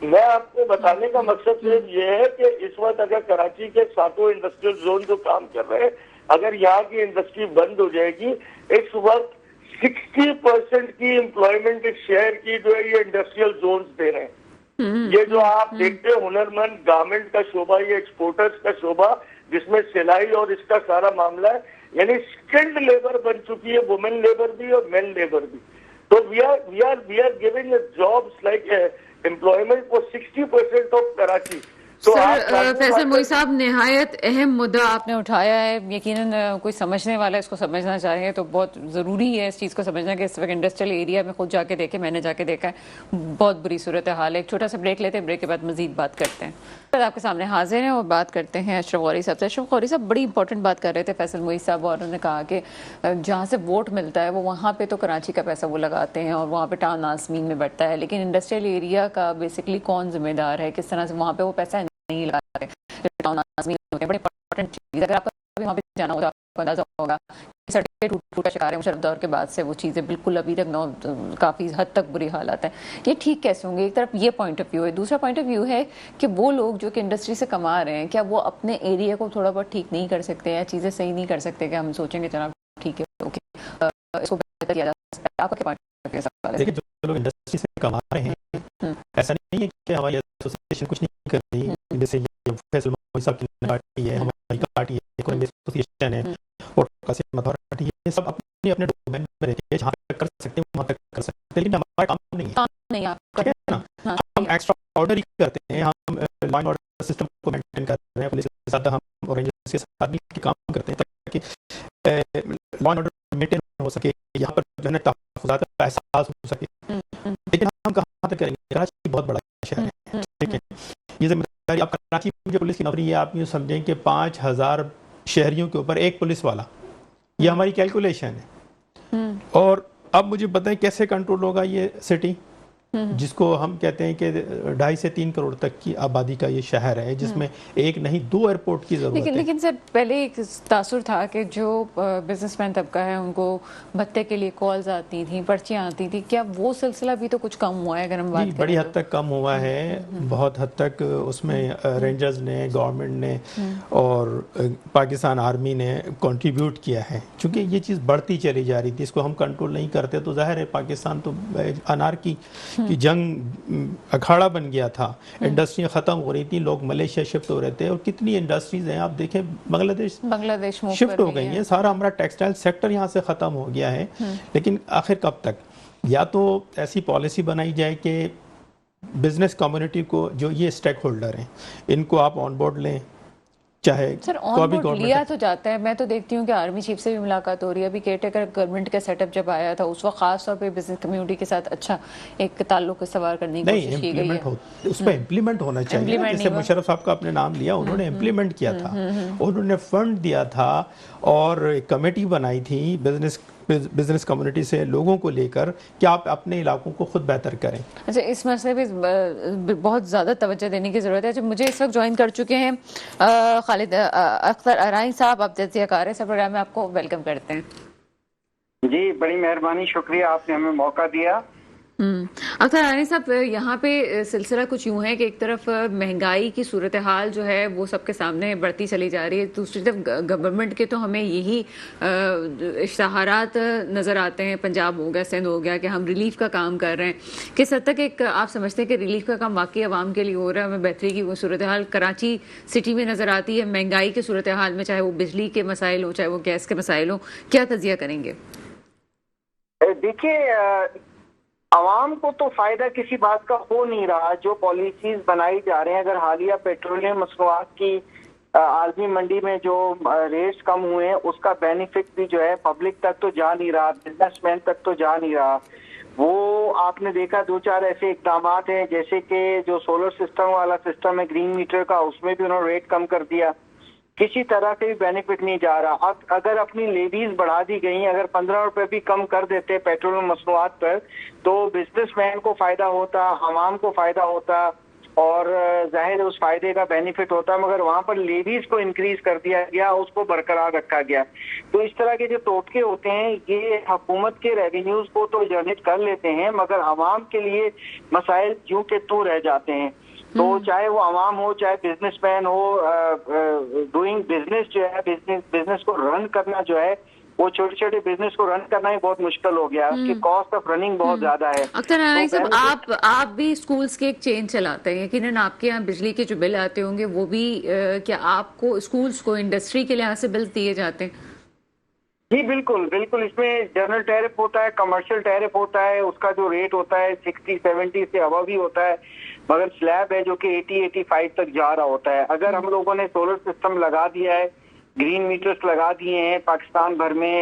میں آپ کو بتانے کا مقصد صرف یہ ہے کہ اس وقت اگر کراچی کے 7 انڈسٹریل زون جو کام کر رہے ہیں، اگر یہاں کی انڈسٹری بند ہو جائے گی، اس وقت 60% کی امپلائمنٹ اس شہر کی جو ہے یہ انڈسٹریل زونز دے رہے ہیں. یہ جو آپ دیکھتے ہیں ہنرمند گارمنٹ کا شعبہ، یہ ایکسپورٹرز کا شعبہ جس میں سلائی اور اس کا سارا معاملہ ہے، یعنی اسکلڈ لیبر بن چکی ہے، وومن لیبر بھی اور مین لیبر بھی. تو we are giving jobs like employment for 60% of Karachi. Sir Faisal موئی صاحب، نہایت اہم مدعا آپ نے اٹھایا ہے. یقیناً کوئی سمجھنے والا اس کو سمجھنا چاہے تو بہت ضروری ہے اس چیز کو سمجھنا کہ اس وقت انڈسٹریل ایریا میں خود جا کے دیکھے، میں نے جا کے دیکھا ہے، بہت بری صورتحال ہے. ایک چھوٹا سا بریک لیتے ہیں، بریک کے بعد مزید بات کرتے ہیں. آپ کے سامنے حاضر ہیں اور بات کرتے ہیں اشرف غوری صاحب سے. اشرف غوری صاحب بڑی امپورٹنٹ بات کر رہے تھے فیصل موئی صاحب، اور انہوں نے کہا کہ جہاں سے ووٹ ملتا ہے وہ وہاں پہ تو کراچی کا پیسہ وہ لگاتے ہیں اور وہاں پہ ٹاؤن نازمین میں بڑھتا ہے، لیکن انڈسٹریل ایریا کا بیسکلی کون ذمہ دار ہے؟ کس طرح سے وہاں پہ وہ پیسہ نہیں لگاتے؟ بڑے امپورٹنٹ چیز، اگر آپ کو وہاں پہ جانا ہوگا آپ کو اندازہ ہوگا سڑکیں ٹوٹا شکار ہیں. مشرف دور کے بعد سے وہ چیزیں بالکل ابھی تک کافی حد تک بری حالات ہیں. یہ ٹھیک کیسے ہوں گے؟ ایک طرف یہ پوائنٹ آف ویو ہے، دوسرا پوائنٹ آف ویو ہے کہ وہ لوگ جو کہ انڈسٹری سے کما رہے ہیں، کیا وہ اپنے ایریا کو تھوڑا بہت ٹھیک نہیں کر سکتے یا چیزیں صحیح نہیں کر سکتے کہ ہم سوچیں کہ جناب ٹھیک ہے اوکے اس کو بہتر کیا جا سکتا ہے؟ آپ کا کیا پوائنٹ آف ویو ہے؟ دیکھیں جو لوگ انڈسٹری سے کما رہے ہیں، ایسا نہیں ہے کہ ہماری ایسوسیشن کچھ نہیں کر رہی. جیسے یہ فیصل موئی صاحب کی پارٹی ہے، ہماری پارٹی ہے، اکنامک ایسوسیشن ہے، پورٹ قاسم اتھارٹی، یہ سب اپنے اپنے ڈومین میں رہتے ہیں، جہاں تک کر سکتے ہیں وہاں تک کر سکتے ہیں، لیکن ہمارا کام نہیں ہے. ٹھیک ہے نا، ہم ایکسٹرا آرڈر ہی کرتے ہیں، ہم لا اینڈ آرڈر سسٹم کو مینٹین کر رہے ہیں، پولیس کے ساتھ ہم اور رینجرز کے ساتھ مل کے کام کرتے ہیں تاکہ لا اینڈ آرڈر مینٹین ہو سکے، یہاں پر جو ہے تحفظات کا احساس ہو سکے. لیکن ہم کہاں تک کریں گے؟ کراچی بہت بڑا شہر ہے، ٹھیک ہے، یہ ذمہ داری آپ کراچی میں جو پولیس کی نوکری ہے، آپ یوں سمجھیں کہ 5000 شہریوں کے اوپر ایک پولیس والا، یہ ہماری کیلکولیشن ہے. اور اب مجھے بتائیں کیسے کنٹرول ہوگا یہ سٹی جس کو ہم کہتے ہیں کہ 2.5 سے 3 کروڑ تک کی آبادی کا یہ شہر ہے، جس میں ایک نہیں 2 ایئرپورٹ کی ضرورت ہے. لیکن سر پہلے ایک تاثر تھا کہ جو بزنس مین طبقہ ہے ان کو بھتے کے لیے کالز آتی تھیں، پرچیاں آتی تھیں، کیا وہ سلسلہ بھی تو کچھ کم ہوا ہے؟ اگر ہم بات کریں بڑی حد تک کم ہوا ہے، بہت حد تک اس میں رینجرز نے، گورنمنٹ نے اور پاکستان آرمی نے کنٹریبیوٹ کیا ہے. چونکہ یہ چیز بڑھتی چلی جا رہی تھی، اس کو ہم کنٹرول نہیں کرتے تو ظاہر ہے پاکستان تو انارکی کی جنگ اکھاڑا بن گیا تھا. انڈسٹریاں ختم ہو رہی تھیں، لوگ ملیشیا شفٹ ہو رہے تھے، اور کتنی انڈسٹریز ہیں آپ دیکھیں بنگلہ دیش شفٹ ہو گئی ہیں. سارا ہمارا ٹیکسٹائل سیکٹر یہاں سے ختم ہو گیا ہے. لیکن آخر کب تک؟ یا تو ایسی پالیسی بنائی جائے کہ بزنس کمیونٹی کو، جو یہ اسٹیک ہولڈر ہیں، ان کو آپ آن بورڈ لیں. چاہے سر آن بورڈ لیا تو جاتا ہے، میں تو دیکھتی ہوں کہ آرمی چیف سے بھی ملاقات ہو رہی ہے. ابھی کیئر ٹیکر گورنمنٹ کا سیٹ اپ جب آیا تھا اس وقت خاص طور پہ بزنس کمیونٹی کے ساتھ اچھا ایک تعلق استوار کرنے کی کوشش کی گئی ہے. اس پہ امپلیمنٹ ہونا چاہیے. جیسے مشرف صاحب کا آپ نے نام لیا، انہوں نے امپلیمنٹ کیا تھا، انہوں نے فنڈ دیا تھا اور ایک کمیٹی بنائی تھی بزنس کمیونٹی سے لوگوں کو لے کر کہ آپ اپنے علاقوں کو خود بہتر کریں. اچھا، اس مسئلے پہ بہت زیادہ توجہ دینے کی ضرورت ہے. مجھے اس وقت جوائن کر چکے ہیں خالد اختر ارائیں صاحب، آپ تجزیہ کار ہیں، پروگرام میں آپ کو ویلکم کرتے ہیں. جی بڑی مہربانی، شکریہ آپ نے ہمیں موقع دیا. اختر ارائیں صاحب، یہاں پہ سلسلہ کچھ یوں ہے کہ ایک طرف مہنگائی کی صورتحال جو ہے وہ سب کے سامنے بڑھتی چلی جا رہی ہے، دوسری طرف گورنمنٹ کے تو ہمیں یہی اشتہارات نظر آتے ہیں، پنجاب ہو گیا، سندھ ہو گیا، کہ ہم ریلیف کا کام کر رہے ہیں. کس حد تک ایک آپ سمجھتے ہیں کہ ریلیف کا کام واقعی عوام کے لیے ہو رہا ہے؟ ہمیں بہتری کی وہ صورتحال کراچی سٹی میں نظر آتی ہے مہنگائی کی صورتحال میں، چاہے وہ بجلی کے مسائل ہوں، چاہے وہ گیس کے مسائل ہوں. کیا تجزیہ کریں گے؟ دیکھیے، عوام کو تو فائدہ کسی بات کا ہو نہیں رہا. جو پالیسیز بنائی جا رہے ہیں، اگر حالیہ پیٹرولیم مصنوعات کی عالمی منڈی میں جو ریٹس کم ہوئے ہیں، اس کا بینیفٹ بھی جو ہے پبلک تک تو جا نہیں رہا، بزنس مین تک تو جا نہیں رہا. وہ آپ نے دیکھا 2-4 ایسے اقدامات ہیں، جیسے کہ جو سولر سسٹم والا سسٹم ہے گرین میٹر کا، اس میں بھی انہوں نے ریٹ کم کر دیا. کسی طرح سے بھی بینیفٹ نہیں جا رہا. اگر اپنی لیویز بڑھا دی گئی، اگر 15 روپے بھی کم کر دیتے پیٹرول مصنوعات پر، تو بزنس مین کو فائدہ ہوتا، عوام کو فائدہ ہوتا، اور ظاہر اس فائدے کا بینیفٹ ہوتا. مگر وہاں پر لیویز کو انکریز کر دیا گیا، اس کو برقرار رکھا گیا. تو اس طرح کے جو ٹوٹکے ہوتے ہیں یہ حکومت کے ریونیوز کو تو جنریٹ کر لیتے ہیں، مگر عوام کے لیے مسائل یوں کہ تو رہ جاتے ہیں. تو چاہے وہ عوام ہو، چاہے بزنس مین ہو، ڈوئنگ بزنس جو ہے، بزنس کو رن کرنا جو ہے، وہ چھوٹے چھوٹے بزنس کو رن کرنا ہی بہت مشکل ہو گیا. اس کی کاسٹ آف رننگ بہت زیادہ ہے. اختر نانائی صاحب، آپ بھی اسکولس کے ایک چین چلاتے ہیں، یقیناً آپ کے یہاں بجلی کے جو بل آتے ہوں گے وہ بھی کیا آپ کو اسکولس کو انڈسٹری کے لحاظ سے بل دیے جاتے ہیں؟ جی بالکل بالکل. اس میں جنرل ٹیرف ہوتا ہے، کمرشل ٹیرف ہوتا ہے، اس کا جو ریٹ ہوتا ہے 60-70 سے ابو بھی ہوتا ہے، مگر سلیب ہے جو کہ 80-85 تک جا رہا ہوتا ہے. اگر ہم لوگوں نے سولر سسٹم لگا دیا ہے، گرین میٹرز لگا دیے ہیں پاکستان بھر میں،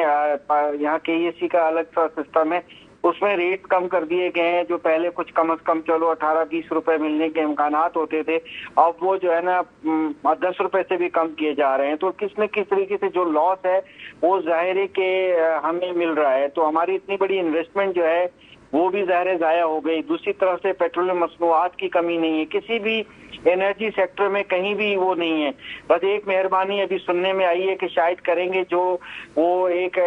یہاں کے ای ایس سی کا الگ سا سسٹم ہے، اس میں ریٹ کم کر دیے گئے ہیں. جو پہلے کچھ کم از کم چلو 18-20 روپے ملنے کے امکانات ہوتے تھے، اب وہ جو ہے نا 10 روپے سے بھی کم کیے جا رہے ہیں. تو کس نہ کس طریقے سے جو لاس ہے وہ ظاہر ہے کہ ہمیں مل رہا ہے. تو ہماری اتنی بڑی انویسٹمنٹ جو ہے وہ بھی ظاہر ضائع ہو گئی. دوسری طرف سے پیٹرولیم مصنوعات کی کمی نہیں ہے، کسی بھی انرجی سیکٹر میں کہیں بھی وہ نہیں ہے. بس ایک مہربانی ابھی سننے میں آئی ہے کہ شاید کریں گے، جو وہ ایک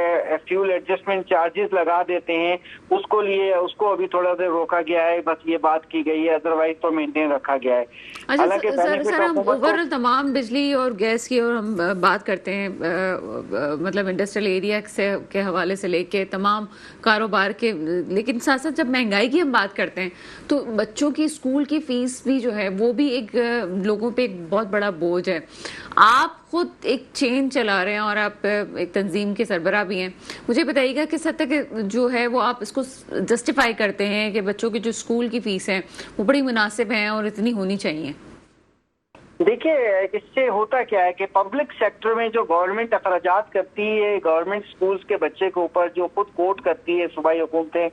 فیول ایڈجسٹمنٹ چارجز لگا دیتے ہیں، اس کو ابھی تھوڑا دیر روکا گیا ہے. بس یہ بات کی گئی ہے، ادروائز تو مینٹین رکھا گیا ہے. اچھا سر، ہم اوورآل تمام بجلی اور گیس کی اور ہم بات کرتے ہیں، مطلب انڈسٹریل ایریا کے حوالے سے لے کے تمام کاروبار کے، لیکن ساتھ ساتھ جب مہنگائی کی ہم بات کرتے ہیں تو بچوں کی اسکول کی فیس بھی جو ہے وہ بھی ایک لوگوں پہ ایک بہت بڑا بوجھ ہے. آپ خود ایک چین چلا رہے ہیں اور آپ ایک تنظیم کے سربراہ بھی ہیں، مجھے بتائیے گا کس حد تک جو ہے وہ آپ اس کو جسٹیفائی کرتے ہیں کہ بچوں کی جو اسکول کی فیس ہیں وہ بڑی مناسب ہیں اور اتنی ہونی چاہیے؟ دیکھیے اس سے ہوتا کیا ہے کہ پبلک سیکٹر میں جو گورنمنٹ اخراجات کرتی ہے گورنمنٹ اسکولز کے بچے کے اوپر، جو خود کوٹ کرتی ہے صوبائی حکومتیں،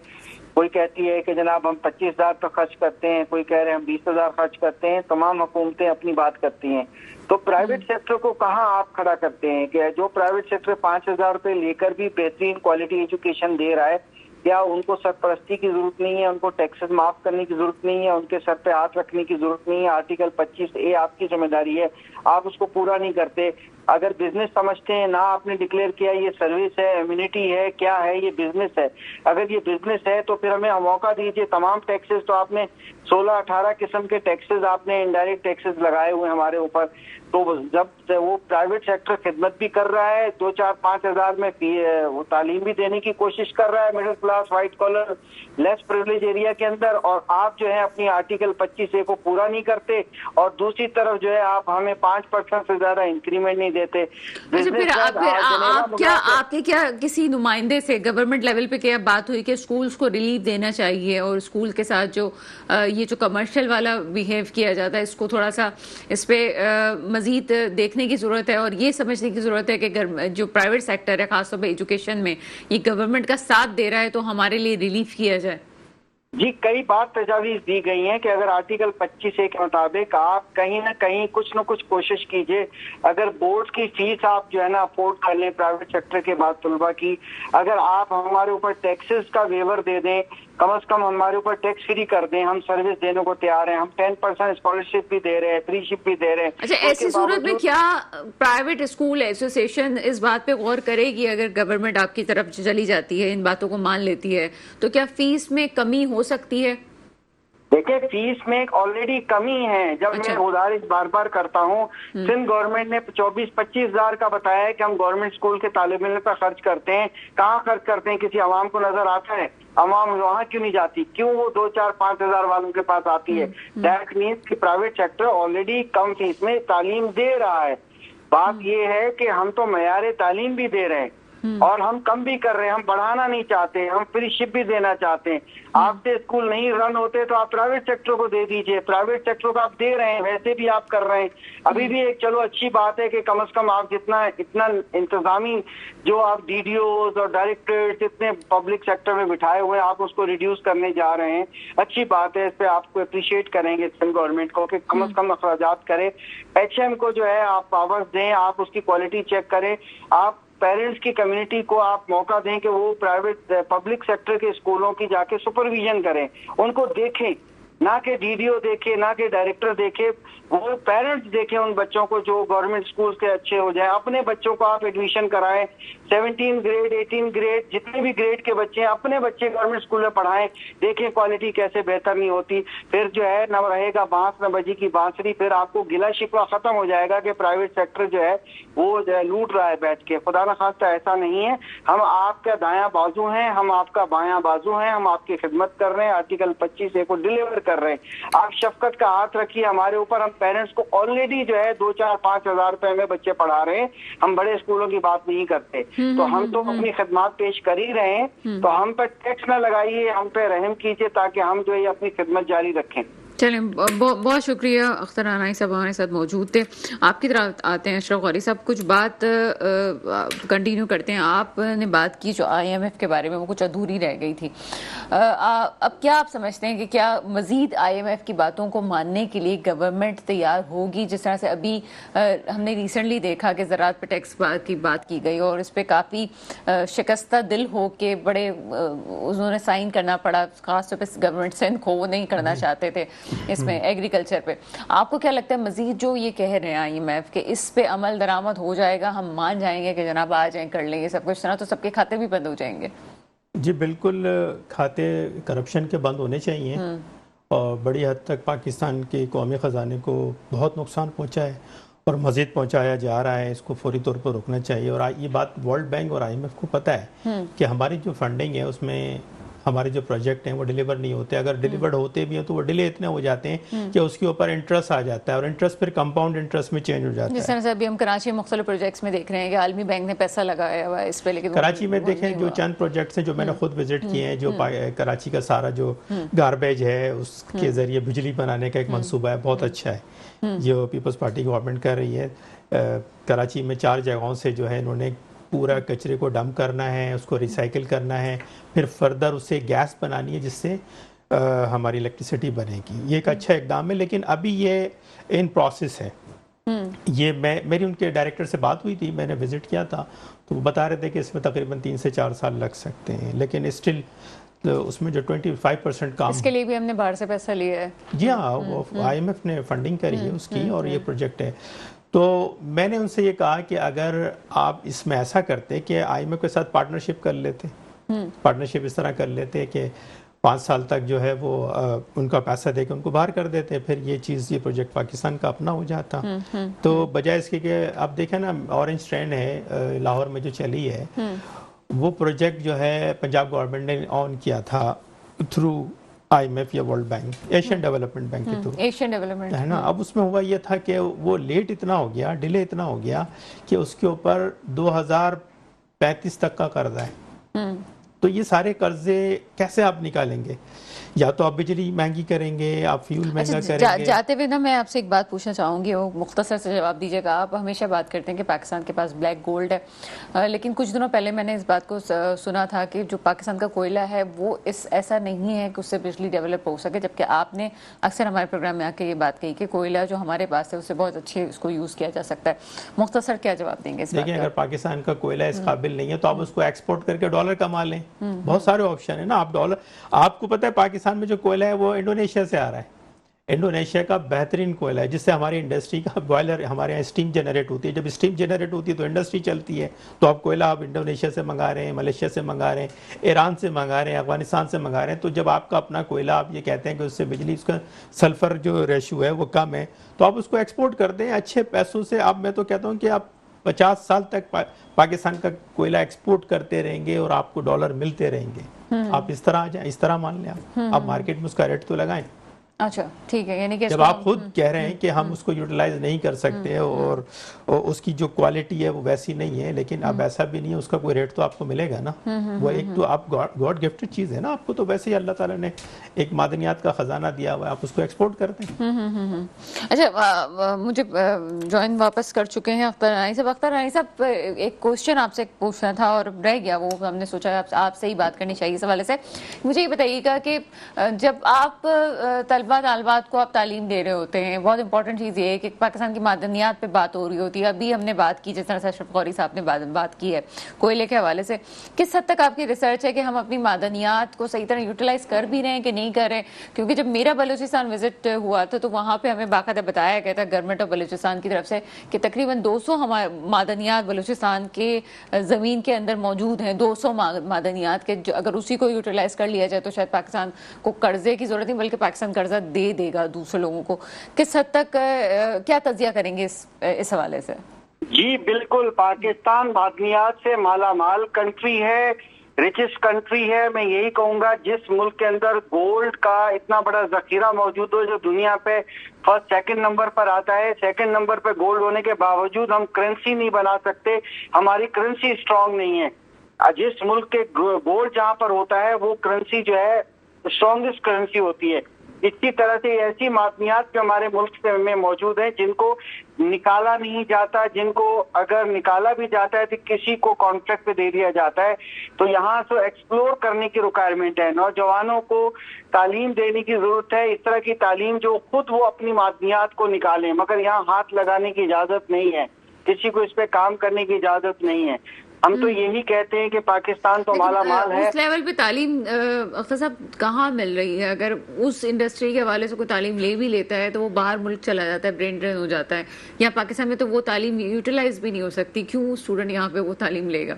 کوئی کہتی ہے کہ جناب ہم 25,000 پر خرچ کرتے ہیں، کوئی کہہ رہے ہیں ہم 20,000 خرچ کرتے ہیں، تمام حکومتیں اپنی بات کرتی ہیں. تو پرائیویٹ سیکٹر کو کہاں آپ کھڑا کرتے ہیں کہ جو پرائیویٹ سیکٹر 5,000 روپے لے کر بھی بہترین کوالٹی ایجوکیشن دے رہا ہے، کیا ان کو سرپرستی کی ضرورت نہیں ہے، ان کو ٹیکسز معاف کرنے کی ضرورت نہیں ہے، ان کے سر پہ ہاتھ رکھنے کی ضرورت نہیں ہے؟ آرٹیکل 25A آپ کی ذمہ داری ہے، آپ اس کو پورا نہیں کرتے. اگر بزنس سمجھتے ہیں، نہ آپ نے ڈکلیئر کیا یہ سروس ہے، امیونٹی ہے، کیا ہے یہ بزنس ہے. اگر یہ بزنس ہے تو پھر ہمیں موقع دیجیے. تمام ٹیکسز تو آپ نے 16-18 قسم کے ٹیکسز آپ نے انڈائریکٹ ٹیکسز لگائے ہوئے ہمارے اوپر. تو جب وہ پرائیویٹ سیکٹر خدمت بھی کر رہا ہے، 2-4-5 ہزار میں وہ تعلیم بھی دینے کی کوشش کر رہا ہے مڈل کلاس وائٹ کالر لیس پریویلیج ایریا کے اندر، اور آپ جو ہے اپنی آرٹیکل 25A کو پورا نہیں کرتے، اور دوسری طرف جو ہے آپ ہمیں 5% سے زیادہ انکریمنٹ نہیں دیتے. آپ کے کیا کسی نمائندے سے گورنمنٹ لیول پہ کیا بات ہوئی کہ اسکولس کو ریلیف دینا چاہیے، اور اسکول کے ساتھ جو یہ جو کمرشل والا بیہیو کیا جاتا ہے اس کو تھوڑا سا اس پہ مزید دیکھنے کی ضرورت ہے، اور یہ سمجھنے کی ضرورت ہے کہ جو پرائیویٹ سیکٹر ہے خاص طور پہ ایجوکیشن میں یہ گورنمنٹ کا ساتھ دے رہا ہے تو ہمارے لیے ریلیف کیا جائے؟ جی کئی بات تجاویز دی گئی ہیں کہ اگر آرٹیکل 25A کے مطابق آپ کہیں نہ کہیں کچھ نہ کچھ کوشش کیجئے. اگر بورڈ کی فیس آپ جو ہے نا افورڈ کر لیں پرائیویٹ سیکٹر کے بعد طلبہ کی، اگر آپ ہمارے اوپر ٹیکسز کا ویور دے دیں، کم از کم ہمارے اوپر ٹیکس فری کر دیں، ہم سروس دینے کو تیار ہیں. ہم 10% اسکالرشپ بھی دے رہے ہیں، فری شپ بھی دے رہے ہیں. اچھا، ایسی صورت میں کیا پرائیویٹ اسکول ایسوسیشن اس بات پہ غور کرے گی اگر گورنمنٹ آپ کی طرف چلی جاتی ہے، ان باتوں کو مان لیتی ہے، تو کیا فیس میں کمی ہو سکتی ہے؟ دیکھیں فیس میں آلریڈی کمی ہے. جب میں گزارش بار بار کرتا ہوں، سندھ گورنمنٹ نے 24-25 ہزار کا بتایا ہے کہ ہم گورنمنٹ اسکول کے طالب علم پر خرچ کرتے ہیں. کہاں خرچ کرتے ہیں؟ کسی عوام کو نظر آتا ہے؟ عوام وہاں کیوں نہیں جاتی؟ کیوں وہ 2-4-5 ہزار والوں کے پاس آتی ہے؟ دیٹ مینس کہ پرائیویٹ سیکٹر آلریڈی کم فیس میں تعلیم دے رہا ہے. بات یہ ہے کہ ہم تو معیار تعلیم بھی دے رہے ہیں. اور ہم کم بھی کر رہے ہیں, ہم بڑھانا نہیں چاہتے, ہم فری شپ بھی دینا چاہتے ہیں. آپ سے اسکول نہیں رن ہوتے تو آپ پرائیویٹ سیکٹر کو دے دیجئے, پرائیویٹ سیکٹر کو آپ دے رہے ہیں, ویسے بھی آپ کر رہے ہیں. ابھی بھی ایک چلو اچھی بات ہے کہ کم از کم آپ اتنا انتظامی جو آپ ڈی ڈی اوز اور ڈائریکٹرز اتنے پبلک سیکٹر میں بٹھائے ہوئے ہیں, آپ اس کو ریڈیوس کرنے جا رہے ہیں. اچھی بات ہے, اس پہ آپ کو اپریشیٹ کریں گے گورنمنٹ کو کہ کم از کم اخراجات کرے. ایچ ایم کو جو ہے آپ پاورز دیں, آپ اس کی کوالٹی چیک کریں. آپ پیرنٹس کی کمیونٹی کو آپ موقع دیں کہ وہ پرائیویٹ پبلک سیکٹر کے اسکولوں کی جا کے سپرویژن کریں, ان کو دیکھیں, نہ کہ ڈی ڈی او دیکھے, نہ کہ ڈائریکٹر دیکھے, وہ پیرنٹس دیکھیں ان بچوں کو جو گورنمنٹ اسکولز کے اچھے ہو جائیں. اپنے بچوں کو آپ ایڈمیشن کرائیں, 17 گریڈ 18 گریڈ جتنے بھی گریڈ کے بچے ہیں اپنے بچے گورنمنٹ اسکول میں پڑھائیں, دیکھیں کوالٹی کیسے بہتر نہیں ہوتی. پھر جو ہے نہ رہے گا بانس نہ بجی کی بانسری, پھر آپ کو گلا شکوہ ختم ہو جائے گا کہ پرائیویٹ سیکٹر جو ہے وہ جو ہے لوٹ رہا ہے بیٹھ کے. خدا نخواستہ ایسا نہیں ہے. ہم آپ کا دایاں بازو ہیں, ہم آپ کا بایاں بازو ہیں, ہم آپ کی خدمت کر رہے ہیں, آرٹیکل 25A کو ڈیلیور کر رہے ہیں. آپ شفقت کا ہاتھ رکھیے ہمارے اوپر. ہم پیرنٹس کو آلریڈی جو ہے 2-4-5 ہزار روپے میں بچے پڑھا رہے ہیں, ہم بڑے اسکولوں کی بات نہیں کرتے. تو ہم تو اپنی خدمات پیش کر ہی رہے ہیں, تو ہم پہ ٹیکس نہ لگائیے, ہم پہ رحم کیجیے تاکہ ہم جو ہے اپنی خدمت جاری رکھیں. چلیں, بہت شکریہ. اختر عنائی صاحب ہمارے ساتھ موجود تھے. آپ کی طرف آتے ہیں اشرف غوری صاحب, کچھ بات کنٹینیو کرتے ہیں. آپ نے بات کی جو IMF کے بارے میں, وہ کچھ ادھوری رہ گئی تھی. اب کیا آپ سمجھتے ہیں کہ کیا مزید IMF کی باتوں کو ماننے کے لیے گورنمنٹ تیار ہوگی؟ جس طرح سے ابھی ہم نے ریسنٹلی دیکھا کہ زراعت پہ ٹیکس کی بات کی گئی اور اس پہ کافی شکستہ دل ہو کے بڑے انہوں نے سائن کرنا پڑا, خاص طور پہ گورنمنٹ سندھ کو, وہ نہیں کرنا چاہتے تھے اس میں ایگریکلچر پہ. آپ کو کیا لگتا ہے مزید جو یہ کہہ رہے ہیں IMF کہ اس پہ عمل درآمد ہو جائے گا, ہم مان جائیں گے کہ جناب آ جائیں کر لیں یہ سب کچھ, طرح تو سب کے کھاتے بھی بند ہو جائیں گے؟ جی بالکل, کھاتے کرپشن کے بند ہونے چاہیے, اور بڑی حد تک پاکستان کے قومی خزانے کو بہت نقصان پہنچا ہے اور مزید پہنچایا جا رہا ہے. اس کو فوری طور پر روکنا چاہیے. اور یہ بات ورلڈ بینک اور IMF کو پتہ ہے کہ ہماری جو فنڈنگ ہے اس میں ہمارے جو پروجیکٹ ہیں وہ ڈیلیور نہیں ہوتے. اگر ڈیلیورڈ ہوتے بھی ہیں تو وہ ڈیلے اتنے ہو جاتے ہیں کہ اس کے اوپر انٹرسٹ آ جاتا ہے, اور انٹرسٹ پھر کمپاؤنڈ انٹرسٹ میں چینج ہو جاتا ہے. جس طرح سے ابھی ہم کراچی میں مختلف پروجیکٹس میں دیکھ رہے ہیں کہ عالمی بینک نے پیسہ لگایا ہوا ہے اس پہ, لیکن کراچی میں دیکھیں جو چند پروجیکٹس ہیں جو میں نے خود وزٹ کیے ہیں, جو کراچی کا سارا جو گاربیج ہے اس کے ذریعے بجلی بنانے کا ایک منصوبہ ہے, بہت اچھا ہے جو پیپلز پارٹی گورنمنٹ کر رہی ہے. کراچی میں 4 جگہوں سے جو ہے انہوں نے پورا کچرے کو ڈمپ کرنا ہے, اس کو ریسائیکل کرنا ہے, پھر فردر اسے گیس بنانی ہے جس سے ہماری الیکٹریسٹی بنے گی. یہ ایک اچھا اقدام ہے, لیکن ابھی یہ ان پروسیس ہے. یہ میری ان کے ڈائریکٹر سے بات ہوئی تھی, میں نے وزٹ کیا تھا, تو وہ بتا رہے تھے کہ اس میں تقریباً 3 سے 4 سال لگ سکتے ہیں, لیکن اسٹل اس میں جو 25% کام, اس کے لیے بھی ہم نے باہر سے پیسہ لیا ہے. جی ہاں, IMF نے فنڈنگ کری ہے اس کی, اور یہ پروجیکٹ ہے. تو میں نے ان سے یہ کہا کہ اگر آپ اس میں ایسا کرتے کہ IMF کے ساتھ پارٹنرشپ کر لیتے, پارٹنرشپ اس طرح کر لیتے کہ 5 سال تک جو ہے وہ ان کا پیسہ دے کے ان کو باہر کر دیتے, پھر یہ پروجیکٹ پاکستان کا اپنا ہو جاتا. تو بجائے اس کے کہ اب دیکھیں نا, اورنج ٹرین ہے لاہور میں جو چلی ہے, وہ پروجیکٹ جو ہے پنجاب گورنمنٹ نے آن کیا تھا تھرو IMF یا world bank, Asian development bank کے تھرو, ایشین ڈیولپمنٹ ہے نا. اب اس میں ہوا یہ تھا کہ وہ لیٹ اتنا ہو گیا, ڈیلے اتنا ہو گیا کہ اس کے اوپر 2035 تک کا قرضہ ہے. تو یہ سارے قرضے کیسے آپ نکالیں گے؟ یا تو آپ بجلی مہنگی کریں گے, آپ فیول مہنگا کریں گے. جاتے ہوئے نا میں آپ سے ایک بات پوچھنا چاہوں گی, وہ مختصر سے جواب دیجیے گا. آپ ہمیشہ بات کرتے ہیں کہ پاکستان کے پاس بلیک گولڈ ہے, لیکن کچھ دنوں پہلے میں نے اس بات کو سنا تھا کہ جو پاکستان کا کوئلہ ہے وہ ایسا نہیں ہے کہ اس سے بجلی ڈیولپ ہو سکے, جبکہ آپ نے اکثر ہمارے پروگرام میں آ کے یہ بات کہی کہ کوئلہ جو ہمارے پاس ہے اس سے بہت اچھے اس کو یوز کیا جا سکتا ہے. مختصر کیا جواب دیں گے اس بات کا؟ دیکھیں, اگر پاکستان کا کوئلہ اس قابل نہیں ہے تو آپ اس کو ایکسپورٹ کر کے ڈالر کما لیں. بہت سارے آپشن ہیں نا. آپ ڈالر, آپ کو پتہ ہے پاکستان میں جو کوئلہ ہے وہ انڈونیشیا سے آ رہا ہے. انڈونیشیا کا بہترین کوئلہ ہے, جس سے ہماری انڈسٹری کا بوائلر, ہمارے یہاں اسٹیم جنریٹ ہوتی ہے. جب اسٹیم جنریٹ ہوتی ہے تو انڈسٹری چلتی ہے. تو آپ کوئلہ آپ انڈونیشیا سے منگا رہے ہیں, ملیشیا سے منگا رہے ہیں, ایران سے منگا رہے ہیں, افغانستان سے منگا رہے ہیں. تو جب آپ کا اپنا کوئلہ, آپ یہ کہتے ہیں کہ اس سے بجلی, اس کا سلفر جو ریشو ہے وہ کم ہے, تو آپ اس کو ایکسپورٹ کر دیں اچھے پیسوں سے. اب میں تو کہتا ہوں کہ آپ 50 سال تک پاکستان کا کوئلہ ایکسپورٹ کرتے رہیں گے اور آپ کو ڈالر ملتے رہیں گے. آپ اس طرح آ جائیں, اس طرح مان لیں, آپ مارکیٹ میں اس کا ریٹ تو لگائیں. اچھا ٹھیک ہے، یعنی کہ جب آپ خود کہہ رہے ہیں کہ ہم اس کو یوٹیلائز نہیں کر سکتے اور اس کی جو کوالٹی ہے وہ ویسی نہیں ہے، لیکن اب ایسا بھی نہیں ہے، اس کا کوئی ریٹ تو آپ کو ملے گا نا. وہ ایک تو آپ گاڈ گفٹڈ چیز ہے نا، آپ کو تو ویسے ہی اللہ تعالیٰ نے ایک معدنیات کا خزانہ دیا ہوا ہے، آپ اس کو ایکسپورٹ کرتے ہیں. اچھا مجھے جوائن واپس کر چکے ہیں اختر رانی صاحب. اختر رانی صاحب ایک کوشچن آپ سے پوچھنا تھا اور رہ گیا، وہ ہم نے سوچا آپ سے ہی بات کرنی چاہیے اس حوالے سے. مجھے یہ بتائیے گا کہ جب آپ طالبات کو آپ تعلیم دے رہے ہوتے ہیں، بہت امپورٹنٹ چیز یہ ہے کہ پاکستان کی معدنیات پہ بات ہو رہی ہوتی ہے. ابھی ہم نے بات کی جس طرح سے اشرف غوری صاحب نے بات کی ہے کوئلے کے حوالے سے، کس حد تک آپ کی ریسرچ ہے کہ ہم اپنی معدنیات کو صحیح طرح یوٹیلائز کر بھی رہے ہیں کہ نہیں کر رہے ہیں؟ کیونکہ جب میرا بلوچستان وزٹ ہوا تھا تو وہاں پہ ہمیں باقاعدہ بتایا گیا تھا گورنمنٹ آف بلوچستان کی طرف سے کہ تقریباً 200 معدنیات بلوچستان کے زمین کے اندر موجود ہیں. 200 معدنیات کے اگر اسی کو یوٹیلائز کر لیا جائے تو شاید پاکستان کو قرضے کی ضرورت نہیں بلکہ پاکستان قرضہ دے گا دوسرے لوگوں کو. کس حد تک کیا تجزیہ کریں گے اس حوالے سے؟ جی بالکل، پاکستان معدنیات سے مالا مال کنٹری ہے، ریچسٹ کنٹری ہے. میں یہی کہوں گا جس ملک کے اندر گولڈ کا اتنا بڑا ذخیرہ موجود ہو، جو دنیا پہ فرسٹ سیکنڈ نمبر پر آتا ہے، سیکنڈ نمبر پہ گولڈ ہونے کے باوجود ہم کرنسی نہیں بنا سکتے، ہماری کرنسی اسٹرانگ نہیں ہے. جس ملک کے گولڈ جہاں پر ہوتا ہے وہ کرنسی جو ہے اسٹرانگسٹ کرنسی ہوتی ہے. اسی طرح سے ایسی معدنیات جو ہمارے ملک میں موجود ہیں جن کو نکالا نہیں جاتا، جن کو اگر نکالا بھی جاتا ہے تو کسی کو کانٹریکٹ پہ دے دیا جاتا ہے. تو یہاں سے ایکسپلور کرنے کی ریکوائرمنٹ ہے، نوجوانوں کو تعلیم دینے کی ضرورت ہے، اس طرح کی تعلیم جو خود وہ اپنی معدنیات کو نکالیں. مگر یہاں ہاتھ لگانے کی اجازت نہیں ہے، کسی کو اس پہ کام کرنے کی اجازت نہیں ہے. ہم تو یہی کہتے ہیں کہ پاکستان تو مالا مال ہے. اس لیول پہ تعلیم اختر صاحب کہاں مل رہی ہے؟ اگر اس انڈسٹری کے حوالے سے کوئی تعلیم لے بھی لیتا ہے تو وہ باہر ملک چلا جاتا ہے، برین ڈرین ہو جاتا ہے. یہاں پاکستان میں تو وہ تعلیم یوٹیلائز بھی نہیں ہو سکتی. کیوں اسٹوڈنٹ یہاں پہ وہ تعلیم لے گا؟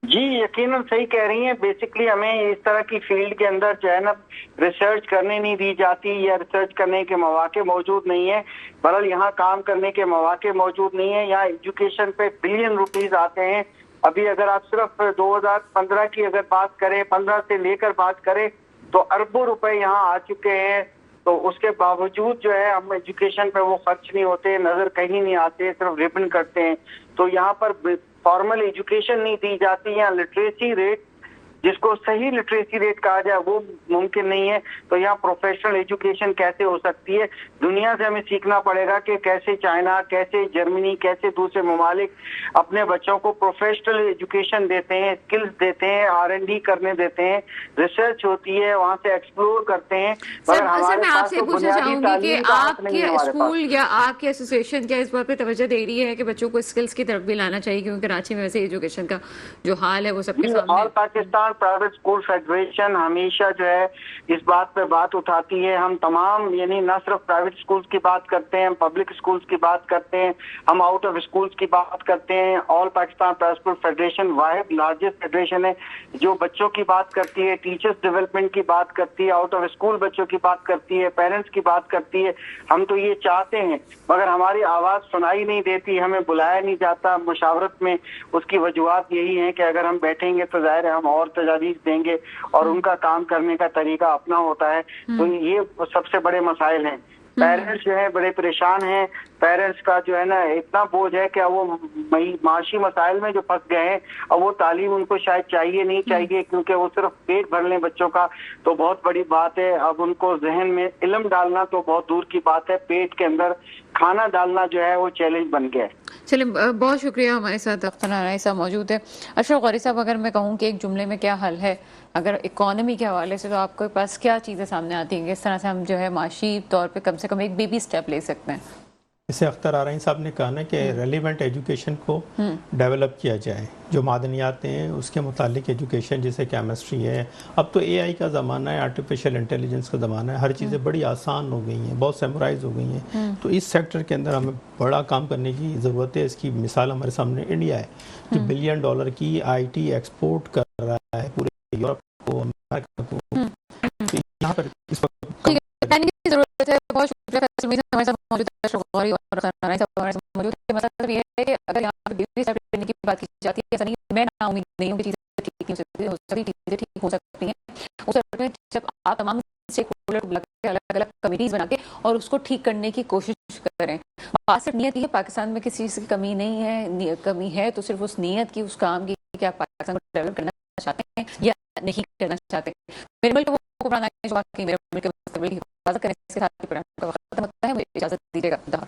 جی یقیناً صحیح کہہ رہی ہیں. بیسکلی ہمیں اس طرح کی فیلڈ کے اندر جو ہے نا ریسرچ کرنے نہیں دی جاتی یا ریسرچ کرنے کے مواقع موجود نہیں ہیں. بہرحال یہاں کام کرنے کے مواقع موجود نہیں ہیں. یہاں ایجوکیشن پہ بلین روپیز آتے ہیں. ابھی اگر آپ صرف 2015 کی اگر بات کریں، 15 سے لے کر بات کریں تو اربوں روپے یہاں آ چکے ہیں. تو اس کے باوجود جو ہے ہم ایجوکیشن پہ وہ خرچ نہیں ہوتے، نظر کہیں نہیں آتے، صرف ریبن کرتے ہیں. تو یہاں پر فارمل ایجوکیشن نہیں دی جاتی. یہاں لٹریسی ریٹ جس کو صحیح لٹریسی ریٹ کہا جائے وہ ممکن نہیں ہے. تو یہاں پروفیشنل ایجوکیشن کیسے ہو سکتی ہے؟ دنیا سے ہمیں سیکھنا پڑے گا کہ کیسے چائنا، کیسے جرمنی، کیسے دوسرے ممالک اپنے بچوں کو پروفیشنل ایجوکیشن دیتے ہیں، اسکلز دیتے ہیں، R&D کرنے دیتے ہیں، ریسرچ ہوتی ہے، وہاں سے ایکسپلور کرتے ہیں. سر میں آپ سے پوچھنا چاہوں گی کہ آپ کے اسکول یا آپ کے ایسوسیشن کیا اس بات پہ توجہ دے رہی ہے کہ بچوں کو اسکلز کی طرف بھی لانا چاہیے؟ کیونکہ کراچی میں ویسے ایجوکیشن کا جو حال ہے وہ سب کے سامنے. آل پاکستان پرائیویٹ اسکول فیڈریشن ہمیشہ جو ہے اس بات پہ بات اٹھاتی ہے. ہم تمام یعنی نہ صرف پرائیویٹ اسکولز کی بات کرتے ہیں، ہم پبلک اسکولز کی بات کرتے ہیں، ہم آؤٹ آف اسکولز کی بات کرتے ہیں. آل پاکستان پرائیویٹ اسکول فیڈریشن واحد لارجسٹ فیڈریشن ہے جو بچوں کی بات کرتی ہے، ٹیچرز ڈیولپمنٹ کی بات کرتی ہے، آؤٹ آف اسکول بچوں کی بات کرتی ہے، پیرنٹس کی بات کرتی ہے. ہم تو یہ چاہتے ہیں مگر ہماری آواز سنائی نہیں دیتی، ہمیں بلایا نہیں جاتا مشاورت میں. اس کی وجوہات یہی ہیں کہ اگر ہم بیٹھیں گے تو ظاہر ہے ہم اور تجاویز دیں گے اور ان کا کام کرنے کا طریقہ اپنا ہوتا ہے. تو یہ سب سے بڑے مسائل ہیں. پیرنٹس جو ہیں بڑے پریشان ہیں. پیرنٹس کا جو ہے نا اتنا بوجھ ہے کہ وہ معاشی مسائل میں جو پھنس گئے ہیں، اور وہ تعلیم ان کو شاید چاہیے نہیں چاہیے کیونکہ وہ صرف پیٹ بھر لیں بچوں کا تو بہت بڑی بات ہے. اب ان کو ذہن میں علم ڈالنا تو بہت دور کی بات ہے، پیٹ کے اندر کھانا ڈالنا جو ہے وہ چیلنج بن گیا ہے. چلیں بہت شکریہ. ہمارے ساتھ اختر رانی صاحب موجود ہے. اشرف غوری صاحب، اگر میں کہوں کہ ایک جملے میں کیا حل ہے اگر اکانومی کے حوالے سے، تو آپ کے پاس کیا چیزیں سامنے آتی ہیں کہ اس طرح سے ہم جو ہے معاشی طور پہ کم سے کم ایک بیبی سٹیپ لے سکتے ہیں؟ جیسے اختر آرائیں صاحب نے کہا نا کہ ریلیونٹ ایجوکیشن کو ڈیولپ کیا جائے. جو معدنیات ہیں اس کے متعلق ایجوکیشن، جیسے کیمسٹری ہے. اب تو AI کا زمانہ ہے، آرٹیفیشل انٹیلیجنس کا زمانہ ہے. ہر چیزیں بڑی آسان ہو گئی ہیں، بہت سیمورائز ہو گئی ہیں. تو اس سیکٹر کے اندر ہمیں بڑا کام کرنے کی ضرورت ہے. اس کی مثال ہمارے سامنے انڈیا ہے جو $1 بلین کی IT ایکسپورٹ کر رہا ہے پورے یورپ کو، امریکہ کو. تو یہاں پر اس وقت ضرورت ہے. بہت شکریہ. ہمارے ساتھ موجود ہے اشرف غوری اور رانی صاحب ہمارے ساتھ موجود ہے. مطلب یہ ہے کہ اگر یہاں پر بیبی سٹیپ لینے کی بات کی جاتی ہے، ایسا نہیں میں نا امید نہیں ہوں کہ چیزیں ٹھیک نہیں ہو سکتی، چیزیں ٹھیک ہو سکتی ہیں. اس وقت جب آپ تمام اسٹیک ہولڈر کو بلا کے الگ الگ کمیٹیز بنا کے اور اس کو ٹھیک کرنے کی کوشش کریں. بات صرف نیت کی ہے, پاکستان میں کسی چیز کی کمی نہیں ہے, کمی ہے تو صرف اس نیت کی, اس کام کی کہ آپ پاکستان کو ڈیولپ کرنا چاہتے ہیں یا نہیں کرنا چاہتے. میرے ملک وہ حکمران ہے جو میرے ملک کے مستقبل کی حفاظت کرنے کے ساتھ پروگرام کا وقت ختم ہوتا ہے. مجھے اجازت دیجیے گا.